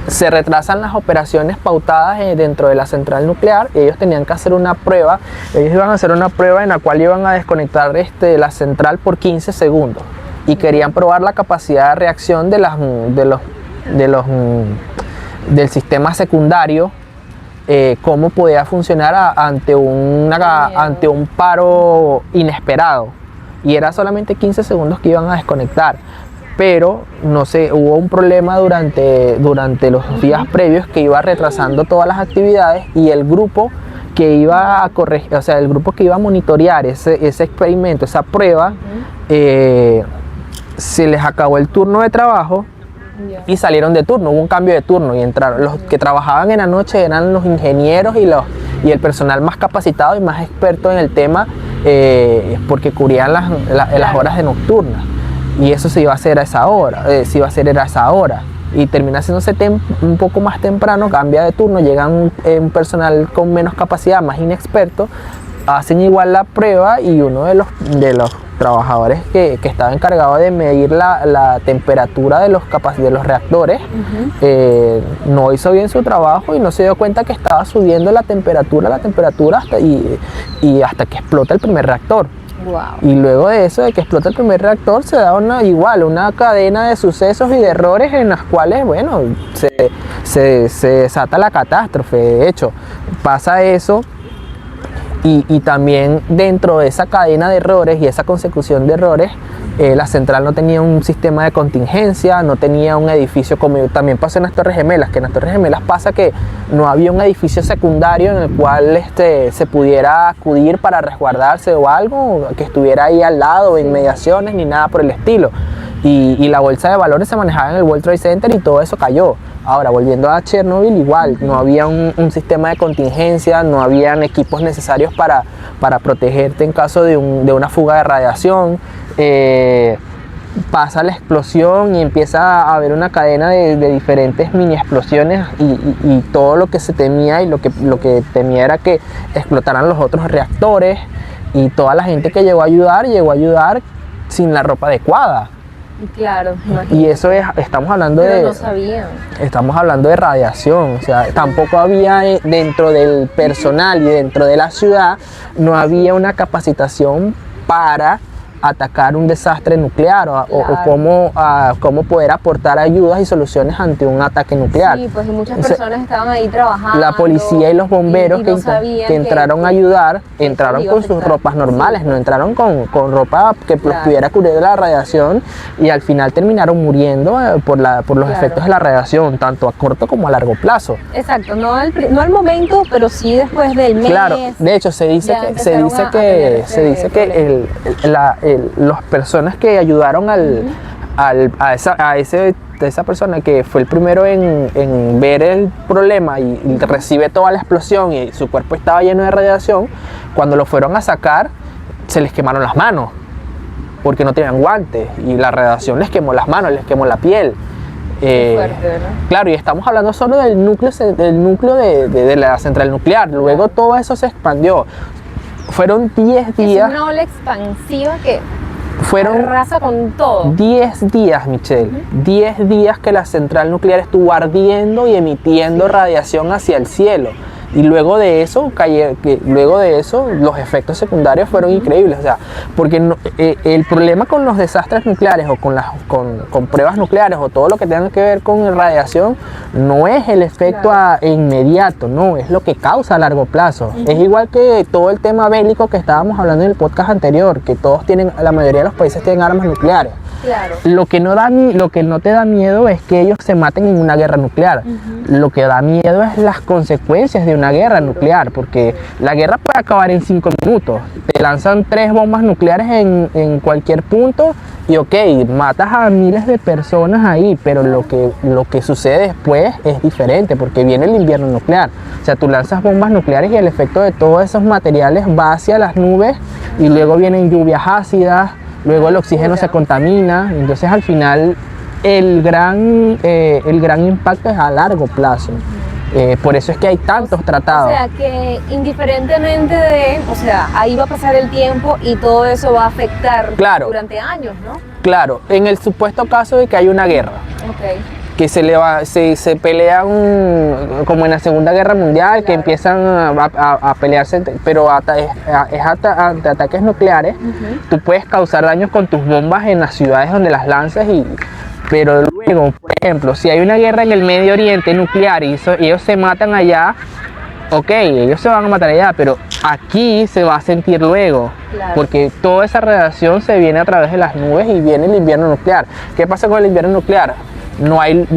Se retrasan las operaciones pautadas dentro de la central nuclear. Ellos tenían que hacer una prueba. Ellos iban a hacer una prueba en la cual iban a desconectar la central por 15 segundos. Y querían probar la capacidad de reacción del sistema secundario, cómo podía funcionar ante un paro inesperado. Y era solamente 15 segundos que iban a desconectar. Pero no sé, hubo un problema durante los días previos que iba retrasando todas las actividades, y el grupo que iba a corregir, o sea, el grupo que iba a monitorear ese experimento, esa prueba, se les acabó el turno de trabajo y salieron de turno. Hubo un cambio de turno y entraron. Los que trabajaban en la noche eran los ingenieros y el personal más capacitado y más experto en el tema, porque cubrían las horas de nocturna. Y eso se iba a hacer a esa hora, y termina haciéndose un poco más temprano, cambia de turno, llega un personal con menos capacidad, más inexperto, hacen igual la prueba, y uno de los trabajadores que estaba encargado de medir la temperatura de los reactores, no hizo bien su trabajo y no se dio cuenta que estaba subiendo la temperatura hasta que explota el primer reactor. Wow. Y luego de eso, de que explota el primer reactor, se da una cadena de sucesos y de errores en las cuales, bueno, se desata la catástrofe. De hecho, pasa eso, y también dentro de esa cadena de errores y esa consecución de errores, la central no tenía un sistema de contingencia, no tenía un edificio, como también pasó en las Torres Gemelas, que en las Torres Gemelas pasa que no había un edificio secundario en el cual se pudiera acudir para resguardarse o algo, que estuviera ahí al lado, inmediaciones, ni nada por el estilo. Y la bolsa de valores se manejaba en el World Trade Center y todo eso cayó. Ahora, volviendo a Chernobyl, igual, no había un sistema de contingencia, no habían equipos necesarios para protegerte en caso de una fuga de radiación. Pasa la explosión y empieza a haber una cadena de diferentes mini explosiones, y todo lo que se temía y lo que temía era que explotaran los otros reactores, y toda la gente que llegó a ayudar sin la ropa adecuada. Claro, imagínate. Y eso estamos hablando no sabían. Estamos hablando de radiación, o sea, tampoco había dentro del personal y dentro de la ciudad, no había una capacitación para atacar un desastre nuclear o cómo poder aportar ayudas y soluciones ante un ataque nuclear. Sí, pues muchas personas estaban ahí trabajando. La policía y los bomberos que entraron a ayudar, entraron con sus ropas normales, no entraron con ropa que pudiera cubrir de la radiación, y al final terminaron muriendo por los efectos de la radiación, tanto a corto como a largo plazo. Exacto, no al momento, pero sí después del mes. Claro, de hecho se dice que las personas que ayudaron a esa persona que fue el primero en ver el problema y recibe toda la explosión y su cuerpo estaba lleno de radiación, cuando lo fueron a sacar se les quemaron las manos porque no tenían guantes, y la radiación les quemó las manos, les quemó la piel. Fuerte, ¿verdad? Claro, y estamos hablando solo del núcleo de la central nuclear. Luego todo eso se expandió. Fueron 10 días. Es una ola expansiva que fueron arrasa con todo. 10 días, Michelle. 10 días que la central nuclear estuvo ardiendo y emitiendo radiación hacia el cielo. Y luego de eso los efectos secundarios fueron increíbles. O sea, porque el problema con los desastres nucleares o con pruebas nucleares o todo lo que tenga que ver con radiación no es el efecto inmediato, no, es lo que causa a largo plazo. Es igual que todo el tema bélico que estábamos hablando en el podcast anterior, que la mayoría de los países tienen armas nucleares. Claro. Lo que no te da miedo es que ellos se maten en una guerra nuclear. Lo que da miedo es las consecuencias de una guerra nuclear, porque la guerra puede acabar en 5 minutos. Te lanzan 3 bombas nucleares en cualquier punto Y ok, matas a miles de personas ahí, pero lo que sucede después es diferente, porque viene el invierno nuclear. O sea, tú lanzas bombas nucleares y el efecto de todos esos materiales va hacia las nubes y luego vienen lluvias ácidas, luego el oxígeno se contamina, entonces al final el gran impacto es a largo plazo. Por eso es que hay tantos tratados. O sea, que indiferentemente o sea, ahí va a pasar el tiempo y todo eso va a afectar Claro. durante años, ¿no? Claro, en el supuesto caso de que hay una guerra, Ok. que se pelean como en la Segunda Guerra Mundial, que empiezan a pelearse, pero ante ataques nucleares, tú puedes causar daños con tus bombas en las ciudades donde las lanzas, pero luego, por ejemplo, si hay una guerra en el Medio Oriente nuclear y ellos se matan allá, ok, ellos se van a matar allá, pero aquí se va a sentir luego, Claro. porque toda esa radiación se viene a través de las nubes y viene el invierno nuclear. ¿Qué pasa con el invierno nuclear? No hay,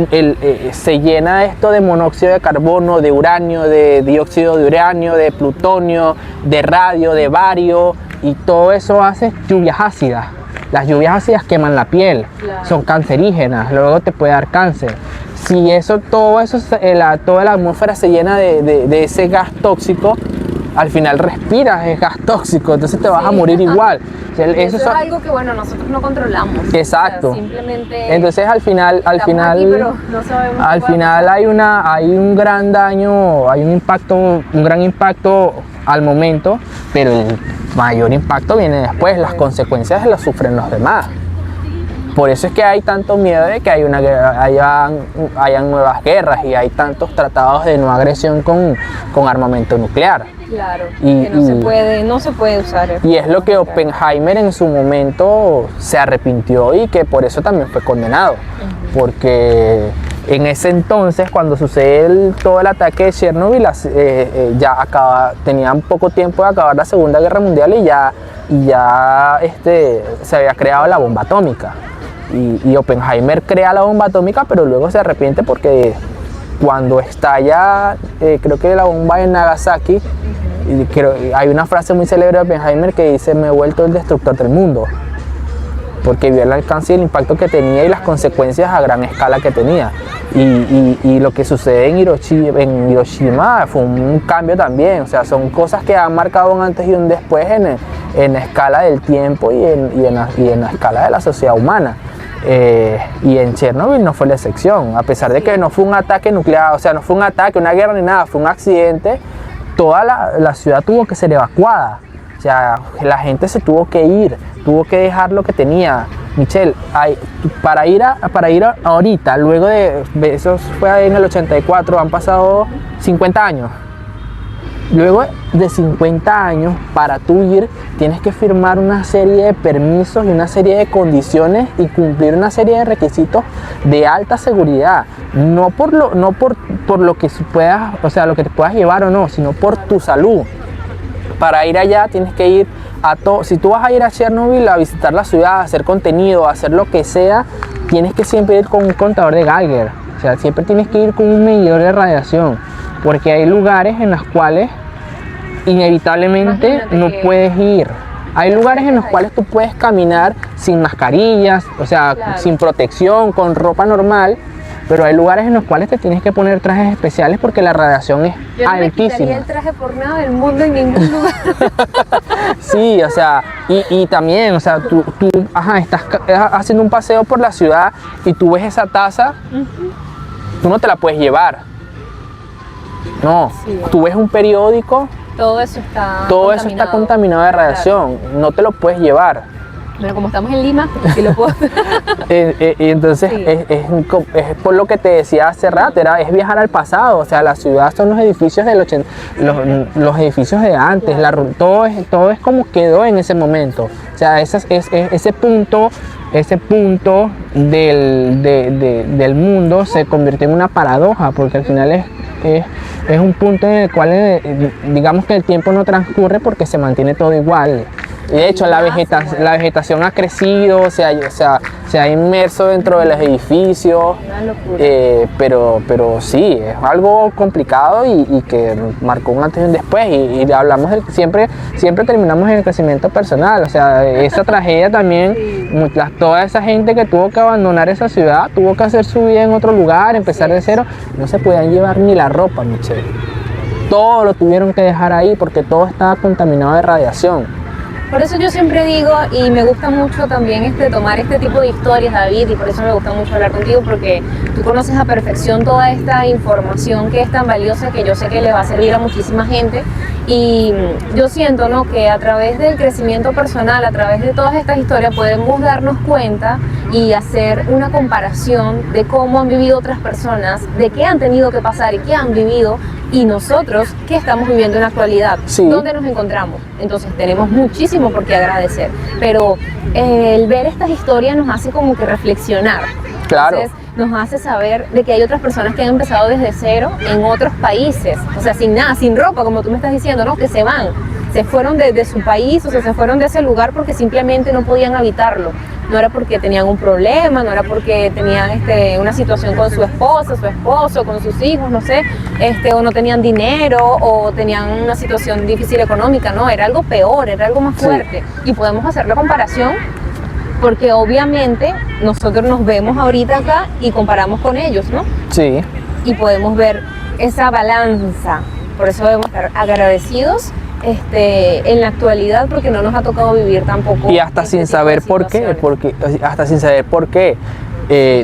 se llena esto de monóxido de carbono, de uranio, de dióxido de uranio, de plutonio, de radio, de bario, y todo eso hace lluvias ácidas. Las lluvias ácidas queman la piel, Claro. son cancerígenas, luego te puede dar cáncer. Si toda la atmósfera se llena de ese gas tóxico, al final respiras ese gas tóxico, entonces te vas a morir igual. O sea, Eso es algo que, bueno, nosotros no controlamos. Exacto. O sea, simplemente Entonces al final, estamos aquí, pero no sabemos qué al puede final pasar. hay un gran daño, hay un gran impacto al momento, pero el mayor impacto viene después, las consecuencias las sufren los demás. Por eso es que hay tanto miedo de que hayan nuevas guerras y hay tantos tratados de no agresión con armamento nuclear. Claro, Y- que no se puede usar. Y es lo que Oppenheimer en su momento se arrepintió y que por eso también fue condenado. Porque en ese entonces, cuando sucede todo el ataque de Chernobyl, tenían poco tiempo de acabar la Segunda Guerra Mundial y ya se había creado la bomba atómica. Y Oppenheimer crea la bomba atómica, pero luego se arrepiente porque cuando estalla, creo que la bomba en Nagasaki, hay una frase muy célebre de Oppenheimer que dice: me he vuelto el destructor del mundo, porque vio el alcance y el impacto que tenía y las consecuencias a gran escala que tenía. Y lo que sucede en Hiroshima fue un cambio también, o sea, son cosas que han marcado un antes y un después en la escala del tiempo y en la escala de la sociedad humana. Y en Chernobyl no fue la excepción, a pesar de que no fue un ataque nuclear, o sea, no fue un ataque, una guerra ni nada, fue un accidente. Toda la ciudad tuvo que ser evacuada, o sea, la gente se tuvo que ir, tuvo que dejar lo que tenía. Michelle, para ir ahorita, luego de eso fue en el 84, han pasado 50 años. Luego de 50 años, para tú ir, tienes que firmar una serie de permisos y una serie de condiciones y cumplir una serie de requisitos de alta seguridad. No por lo que puedas, o sea, lo que te puedas llevar o no, sino por tu salud. Para ir allá tienes que ir si tú vas a ir a Chernobyl a visitar la ciudad, a hacer contenido, a hacer lo que sea, tienes que siempre ir con un contador de Geiger. O sea, siempre tienes que ir con un medidor de radiación, porque hay lugares en los cuales inevitablemente no puedes ir. Hay lugares en los cuales tú puedes caminar sin mascarillas, o sea, Claro. sin protección, con ropa normal, pero hay lugares en los cuales te tienes que poner trajes especiales porque la radiación es Yo no me altísima. quitaría el traje por nada del mundo en ningún lugar. Sí, o sea, y también, o sea, tú estás haciendo un paseo por la ciudad y tú ves esa taza, tú no te la puedes llevar. No, Sí. tú ves un periódico, Todo eso está todo eso está contaminado de radiación, no te lo puedes llevar. Pero como estamos en Lima, sí lo puedo. Y entonces Sí. es por lo que te decía hace rato, es viajar al pasado. O sea, la ciudad son los edificios los edificios de antes, todo es como quedó en ese momento. O sea, ese punto del mundo se convirtió en una paradoja, porque al final es un punto en el cual digamos que el tiempo no transcurre porque se mantiene todo igual. O De hecho, la vegetación ha crecido, se ha inmerso dentro de los edificios, Una locura. pero sí, es algo complicado y que marcó un antes y un después. Y hablamos siempre terminamos en el crecimiento personal, o sea, esa tragedia también, toda esa gente que tuvo que abandonar esa ciudad, tuvo que hacer su vida en otro lugar, empezar de cero, no se podían llevar ni la ropa, Michelle. Todo lo tuvieron que dejar ahí porque todo estaba contaminado de radiación. Por eso yo siempre digo, y me gusta mucho también tomar este tipo de historias, David, y por eso me gusta mucho hablar contigo, porque tú conoces a perfección toda esta información que es tan valiosa, que yo sé que le va a servir a muchísima gente. Y yo siento, ¿no?, que a través del crecimiento personal, a través de todas estas historias, podemos darnos cuenta y hacer una comparación de cómo han vivido otras personas, de qué han tenido que pasar y qué han vivido, y nosotros qué estamos viviendo en la actualidad, Sí. dónde nos encontramos. Entonces tenemos muchísimo por qué agradecer, pero el ver estas historias nos hace como que reflexionar. Claro. Entonces, nos hace saber de que hay otras personas que han empezado desde cero en otros países, o sea, sin nada, sin ropa, como tú me estás diciendo, ¿no?, que se fueron de su país, o sea, se fueron de ese lugar porque simplemente no podían habitarlo. No era porque tenían un problema, no era porque tenían una situación con su esposa, su esposo, con sus hijos, no sé, o no tenían dinero, o tenían una situación difícil económica, no, era algo peor, era algo más fuerte. Y podemos hacer la comparación porque obviamente nosotros nos vemos ahorita acá y comparamos con ellos, ¿no? Sí. Y podemos ver esa balanza. Por eso debemos estar agradecidos en la actualidad, porque no nos ha tocado vivir tampoco. Y hasta sin saber por qué,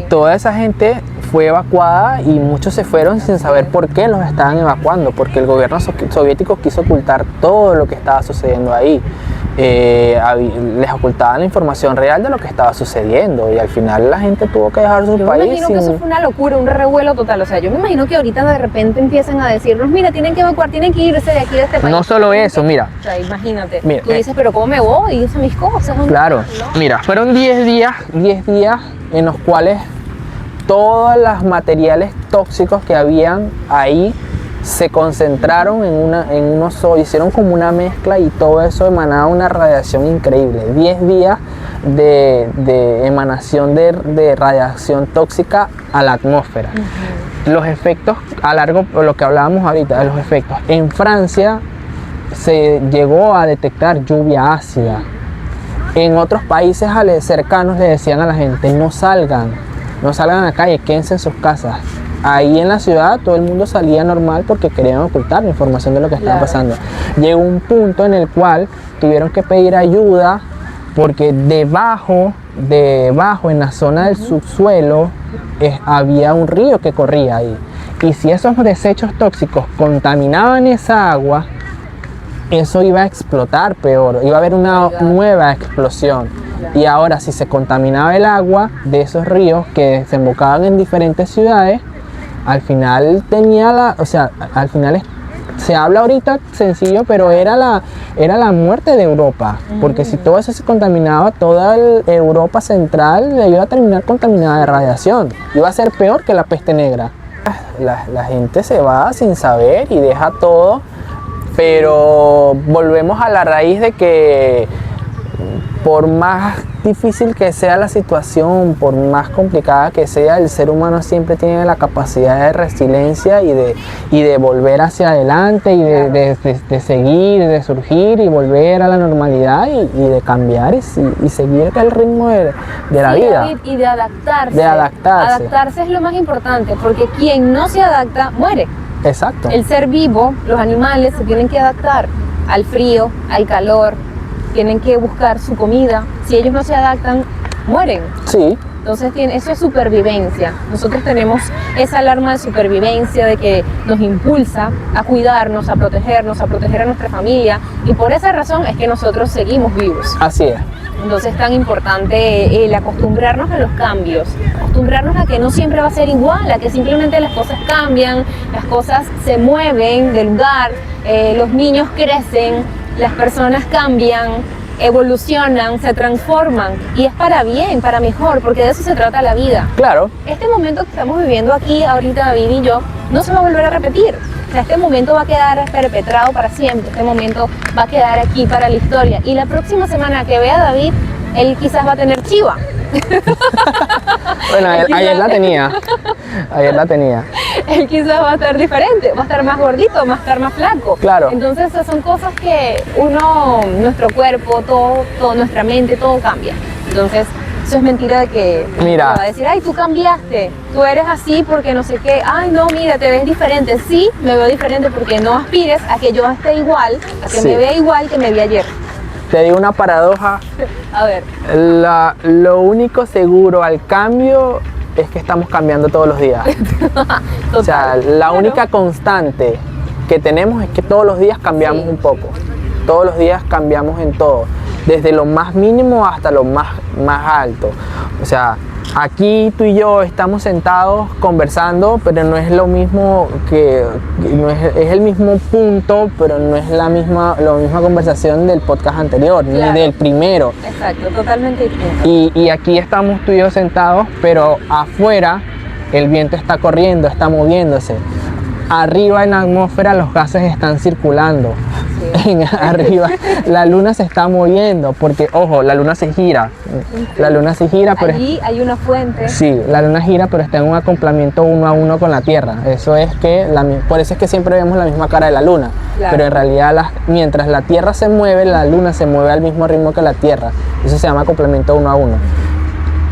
toda esa gente fue evacuada y muchos se fueron sin saber por qué los estaban evacuando, porque el gobierno soviético quiso ocultar todo lo que estaba sucediendo ahí. Les ocultaban la información real de lo que estaba sucediendo y al final la gente tuvo que dejar su Yo país. me imagino que eso fue una locura, un revuelo total. O sea, yo me imagino que ahorita de repente empiezan a decirnos, mira, tienen que evacuar, tienen que irse de aquí, de este país. No solo eso, mira. O sea, imagínate. Mira, tú dices, pero ¿cómo me voy? Y hice mis cosas. Claro, No. mira, fueron 10 días en los cuales todos los materiales tóxicos que habían ahí se concentraron en uno solo, hicieron como una mezcla y todo eso emanaba una radiación increíble. 10 días de emanación de radiación tóxica a la atmósfera. Los efectos lo que hablábamos ahorita, de los efectos. En Francia se llegó a detectar lluvia ácida. En otros países cercanos le decían a la gente, no salgan a la calle, quédense en sus casas. Ahí en la ciudad todo el mundo salía normal porque querían ocultar la información de lo que estaba pasando. Llegó un punto en el cual tuvieron que pedir ayuda porque debajo en la zona del subsuelo había un río que corría ahí. Y si esos desechos tóxicos contaminaban esa agua, eso iba a explotar peor, iba a haber una nueva explosión. Y ahora si se contaminaba el agua de esos ríos que desembocaban en diferentes ciudades, al final se habla ahorita sencillo, pero era la muerte de Europa, porque si todo eso se contaminaba, toda Europa central iba a terminar contaminada de radiación, iba a ser peor que la peste negra. La gente se va sin saber y deja todo, pero volvemos a la raíz de que por más difícil que sea la situación, por más complicada que sea, el ser humano siempre tiene la capacidad de resiliencia y de volver hacia adelante y de seguir, de surgir y volver a la normalidad y de cambiar y seguir el ritmo de la vida. David, y de adaptarse. De adaptarse. Adaptarse es lo más importante, porque quien no se adapta muere. Exacto. El ser vivo, los animales se tienen que adaptar al frío, al calor, tienen que buscar su comida. Si ellos no se adaptan, mueren. Sí. Entonces eso es supervivencia. Nosotros tenemos esa alarma de supervivencia de que nos impulsa a cuidarnos, a proteger a nuestra familia, y por esa razón es que nosotros seguimos vivos. Así es. Entonces es tan importante el acostumbrarnos a los cambios, acostumbrarnos a que no siempre va a ser igual, a que simplemente las cosas cambian, las cosas se mueven de lugar, los niños crecen, las personas cambian, evolucionan, se transforman, y es para bien, para mejor, porque de eso se trata la vida. Claro. Este momento que estamos viviendo aquí ahorita, David y yo, no se va a volver a repetir. O sea, este momento va a quedar perpetrado para siempre, este momento va a quedar aquí para la historia. Y la próxima semana que vea a David, él quizás va a tener chiva. Bueno, ayer la tenía. Ayer la tenía. Él quizás va a estar diferente, va a estar más gordito, va a estar más flaco. Claro. Entonces esas son cosas que nuestro cuerpo, todo, nuestra mente, todo cambia. Entonces eso es mentira de que Mira. va a decir, ay, tú cambiaste, tú eres así porque no sé qué, ay, no, mira, te ves diferente. Sí, me veo diferente porque no aspires a que yo esté igual, a que Sí. me vea igual que me vi ayer. Te digo una paradoja. A ver, Lo único seguro al cambio es que estamos cambiando todos los días. O sea, total. la Claro. única constante que tenemos es que todos los días cambiamos Sí. un poco. Todos los días cambiamos en todo. Desde lo más mínimo hasta lo más alto. O sea, aquí tú y yo estamos sentados conversando, pero no es lo mismo es el mismo punto, pero no es la misma conversación del podcast anterior, Claro. ni del primero. Exacto, totalmente distinto. Y aquí estamos tú y yo sentados, pero afuera el viento está corriendo, está moviéndose. Arriba en la atmósfera los gases están circulando. Sí. Arriba la luna se está moviendo, porque ojo, la luna se gira. La luna se gira, pero Allí hay una fuente. sí, la luna gira, pero está en un acoplamiento 1 a 1 con la Tierra. Eso es que por eso es que siempre vemos la misma cara de la luna. Claro. Pero en realidad mientras la Tierra se mueve, la luna se mueve al mismo ritmo que la Tierra. Eso se llama acoplamiento 1 a 1.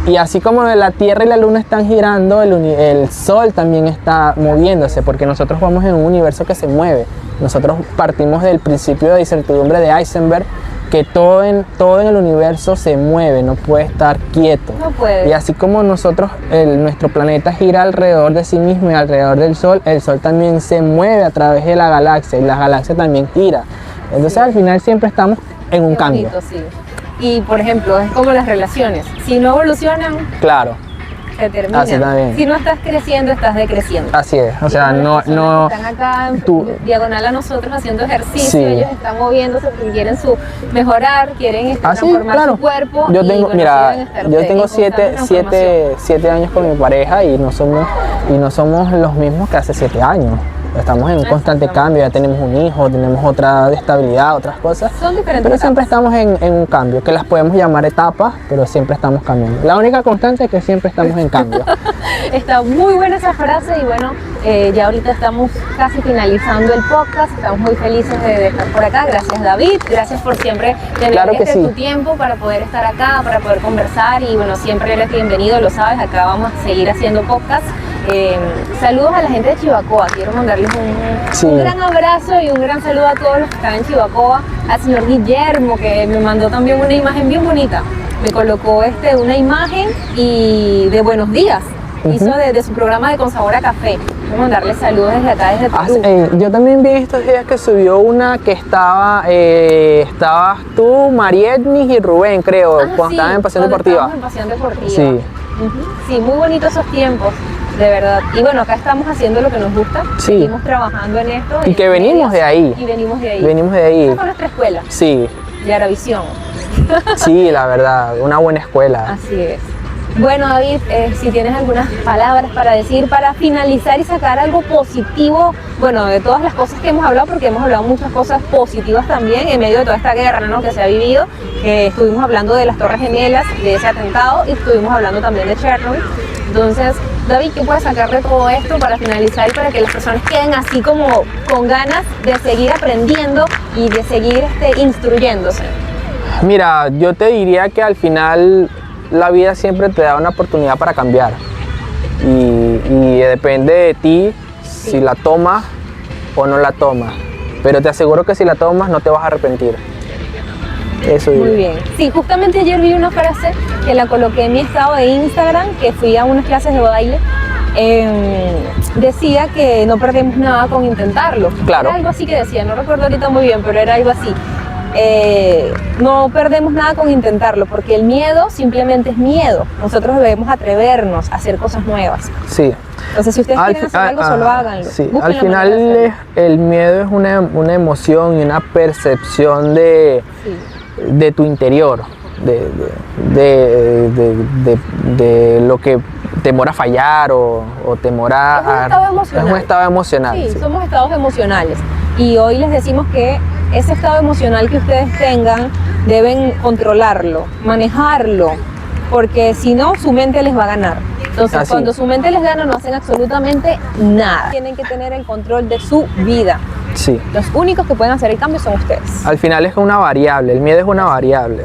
Y así como la Tierra y la Luna están girando, el Sol también está moviéndose, porque nosotros vamos en un universo que se mueve. Nosotros partimos del principio de incertidumbre de Heisenberg, que todo en el universo se mueve, no puede estar quieto. No puede. Y así como nuestro planeta gira alrededor de sí mismo y alrededor del Sol, el Sol también se mueve a través de la galaxia y la galaxia también gira. Entonces al final siempre estamos en un Qué cambio. bonito, sí. Y por ejemplo, es como las relaciones. Si no evolucionan, Claro, se terminan. Así también. Si no estás creciendo, estás decreciendo. así es. O sea, Y no, las personas no, que están acá en tú- diagonal a nosotros haciendo ejercicio, Sí. ellos están moviéndose porque quieren mejorar, quieren Ah, sí, transformar claro. su cuerpo. Yo y, tengo, bueno, mira, sí deben estar yo en tengo constante transformación. 7 años con mi pareja y no somos los mismos que hace 7 años. Estamos en un constante cambio, ya tenemos un hijo, tenemos otra estabilidad, otras cosas. Son diferentes Pero siempre etapas. estamos en un cambio, que las podemos llamar etapas, pero siempre estamos cambiando. La única constante es que siempre estamos en cambio. Está muy buena esa frase y bueno, ya ahorita estamos casi finalizando el podcast, estamos muy felices de estar por acá. Gracias David, gracias por siempre tener Claro que sí. tu tiempo para poder estar acá, para poder conversar y bueno, siempre eres bienvenido, lo sabes, acá vamos a seguir haciendo podcast. Saludos a la gente de Chivacoa, quiero mandarles Sí. un gran abrazo y un gran saludo a todos los que están en Chivacoa, al señor Guillermo que me mandó también una imagen bien bonita, me colocó una imagen y de buenos días, hizo de su programa de Con Sabor a Café, quiero mandarles saludos desde acá, desde Perú. Yo también vi estos días que subió una que estabas tú, Marietnis y Rubén, creo, Ah, cuando sí, estaban en Pasión cuando Deportiva. estábamos en Pasión Deportiva. Sí. Ujú. Sí, muy bonitos esos tiempos, de verdad. Y bueno, acá estamos haciendo lo que nos gusta, Sí. seguimos trabajando en esto. Y en que venimos medios, de ahí. Y venimos de ahí. Venimos de ahí. Esa fue nuestra escuela, Sí, Yaravisión. sí, la verdad, una buena escuela. Así es. Bueno, David, si tienes algunas palabras para decir, para finalizar y sacar algo positivo, bueno, de todas las cosas que hemos hablado, porque hemos hablado muchas cosas positivas también en medio de toda esta guerra, ¿no?, que se ha vivido. Estuvimos hablando de las Torres Gemelas, de ese atentado, y estuvimos hablando también de Chernobyl. Entonces, David, ¿qué puedes sacar de todo esto para finalizar y para que las personas queden así como con ganas de seguir aprendiendo y de seguir instruyéndose? Mira, yo te diría que al final la vida siempre te da una oportunidad para cambiar y depende de ti si la tomas o no la tomas, pero te aseguro que si la tomas no te vas a arrepentir. Eso Muy diría. bien. Sí, justamente ayer vi una frase que la coloqué en mi estado de Instagram, que fui a unas clases de baile. Decía que no perdemos nada con intentarlo. Claro. Era algo así que decía, no recuerdo ahorita muy bien, pero era algo así. No perdemos nada con intentarlo, porque el miedo simplemente es miedo. Nosotros debemos atrevernos a hacer cosas nuevas. Sí. Entonces, si ustedes quieren hacer algo, solo háganlo. Sí, Busquen al la manera de final hacerlo. el miedo es una emoción y una percepción Sí. de tu interior. de lo que temor a fallar o temor a... Es un estado emocional. Es un estado emocional. Sí, Sí. somos estados emocionales. Y hoy les decimos que ese estado emocional que ustedes tengan deben controlarlo, manejarlo, porque si no, su mente les va a ganar. Entonces, Así. cuando su mente les gana, no hacen absolutamente nada. Tienen que tener el control de su vida. Sí. Los únicos que pueden hacer el cambio son ustedes. Al final es una variable, el miedo es una variable.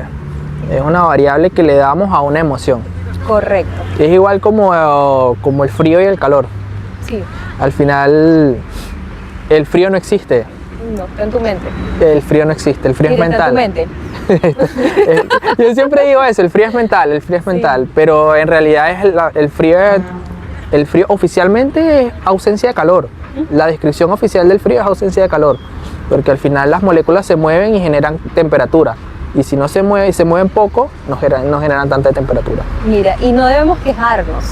Es una variable que le damos a una emoción. Correcto. Es igual como el frío y el calor. Sí, Al final, el frío no existe. no, está en tu mente. El frío no existe, el frío es Mira, está en mental. tu mente. Yo siempre digo eso, el frío es mental, el frío es mental, pero en realidad es el frío oficialmente es ausencia de calor. La descripción oficial del frío es ausencia de calor, porque al final las moléculas se mueven y generan temperatura. Y si no se mueven y se mueven poco, no generan tanta temperatura. Mira, y no debemos quejarnos.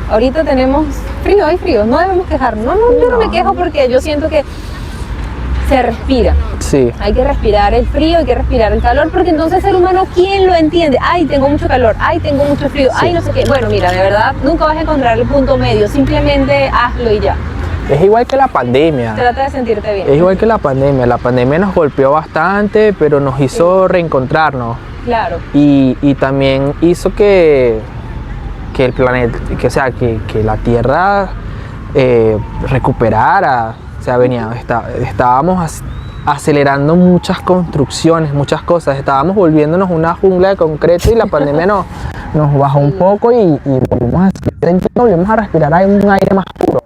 Ahorita tenemos frío, hay frío, no debemos quejarnos. Yo no me quejo porque yo siento que se respira. Sí, Hay que respirar el frío, hay que respirar el calor, porque entonces el ser humano, ¿quién lo entiende? Ay, tengo mucho calor, ay, tengo mucho frío, ay, no sé qué. Bueno, mira, de verdad, nunca vas a encontrar el punto medio, simplemente hazlo y ya. es igual que la pandemia. Trata de sentirte bien. Es igual que la pandemia nos golpeó bastante, pero nos hizo reencontrarnos. Claro, Y también hizo que el planeta, que la Tierra recuperara. O sea, estábamos acelerando muchas construcciones, muchas cosas. Estábamos volviéndonos una jungla de concreto y la pandemia nos bajó un poco y volvimos a respirar un aire más puro.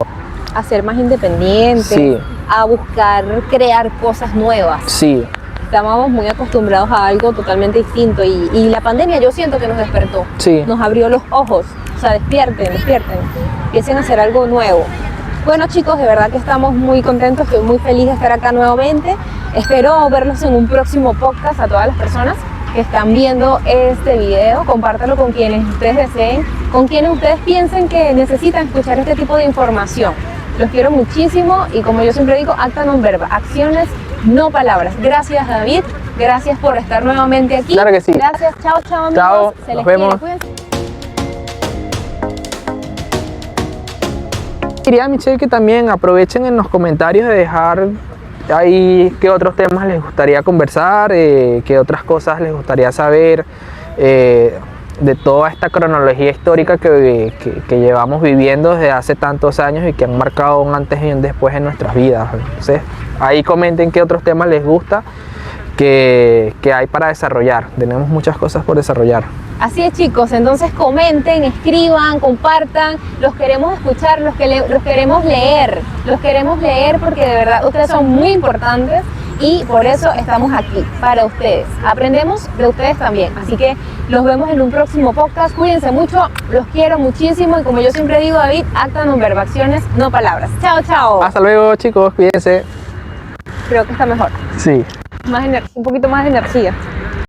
a ser más independientes, Sí. a buscar crear cosas nuevas. Sí, Estábamos muy acostumbrados a algo totalmente distinto y la pandemia yo siento que nos despertó, Sí. nos abrió los ojos, o sea, despierten, empiecen a hacer algo nuevo. Bueno chicos, de verdad que estamos muy contentos, estoy muy feliz de estar acá nuevamente, espero verlos en un próximo podcast a todas las personas que están viendo este video, compártanlo con quienes ustedes deseen, con quienes ustedes piensen que necesitan escuchar este tipo de información. Los quiero muchísimo y como yo siempre digo, acta non verba, acciones, no palabras. Gracias David, gracias por estar nuevamente aquí. Claro que sí. Gracias, chao, chao amigos. Chao, Se les nos quiere, vemos. cuídense. Quería, Michelle, que también aprovechen en los comentarios de dejar ahí qué otros temas les gustaría conversar, qué otras cosas les gustaría saber de toda esta cronología histórica que llevamos viviendo desde hace tantos años y que han marcado un antes y un después en nuestras vidas. Entonces, ahí comenten qué otros temas les gusta que hay para desarrollar. Tenemos muchas cosas por desarrollar. Así es chicos, entonces comenten, escriban, compartan, los queremos escuchar, los queremos leer porque de verdad ustedes son muy importantes y por eso estamos aquí, para ustedes. Aprendemos de ustedes también, así que los vemos en un próximo podcast, cuídense mucho, los quiero muchísimo y como yo siempre digo David, acta non verba, acciones, no palabras. Chao, chao. Hasta luego, chicos, cuídense. Creo que está mejor, Sí. un poquito más de energía.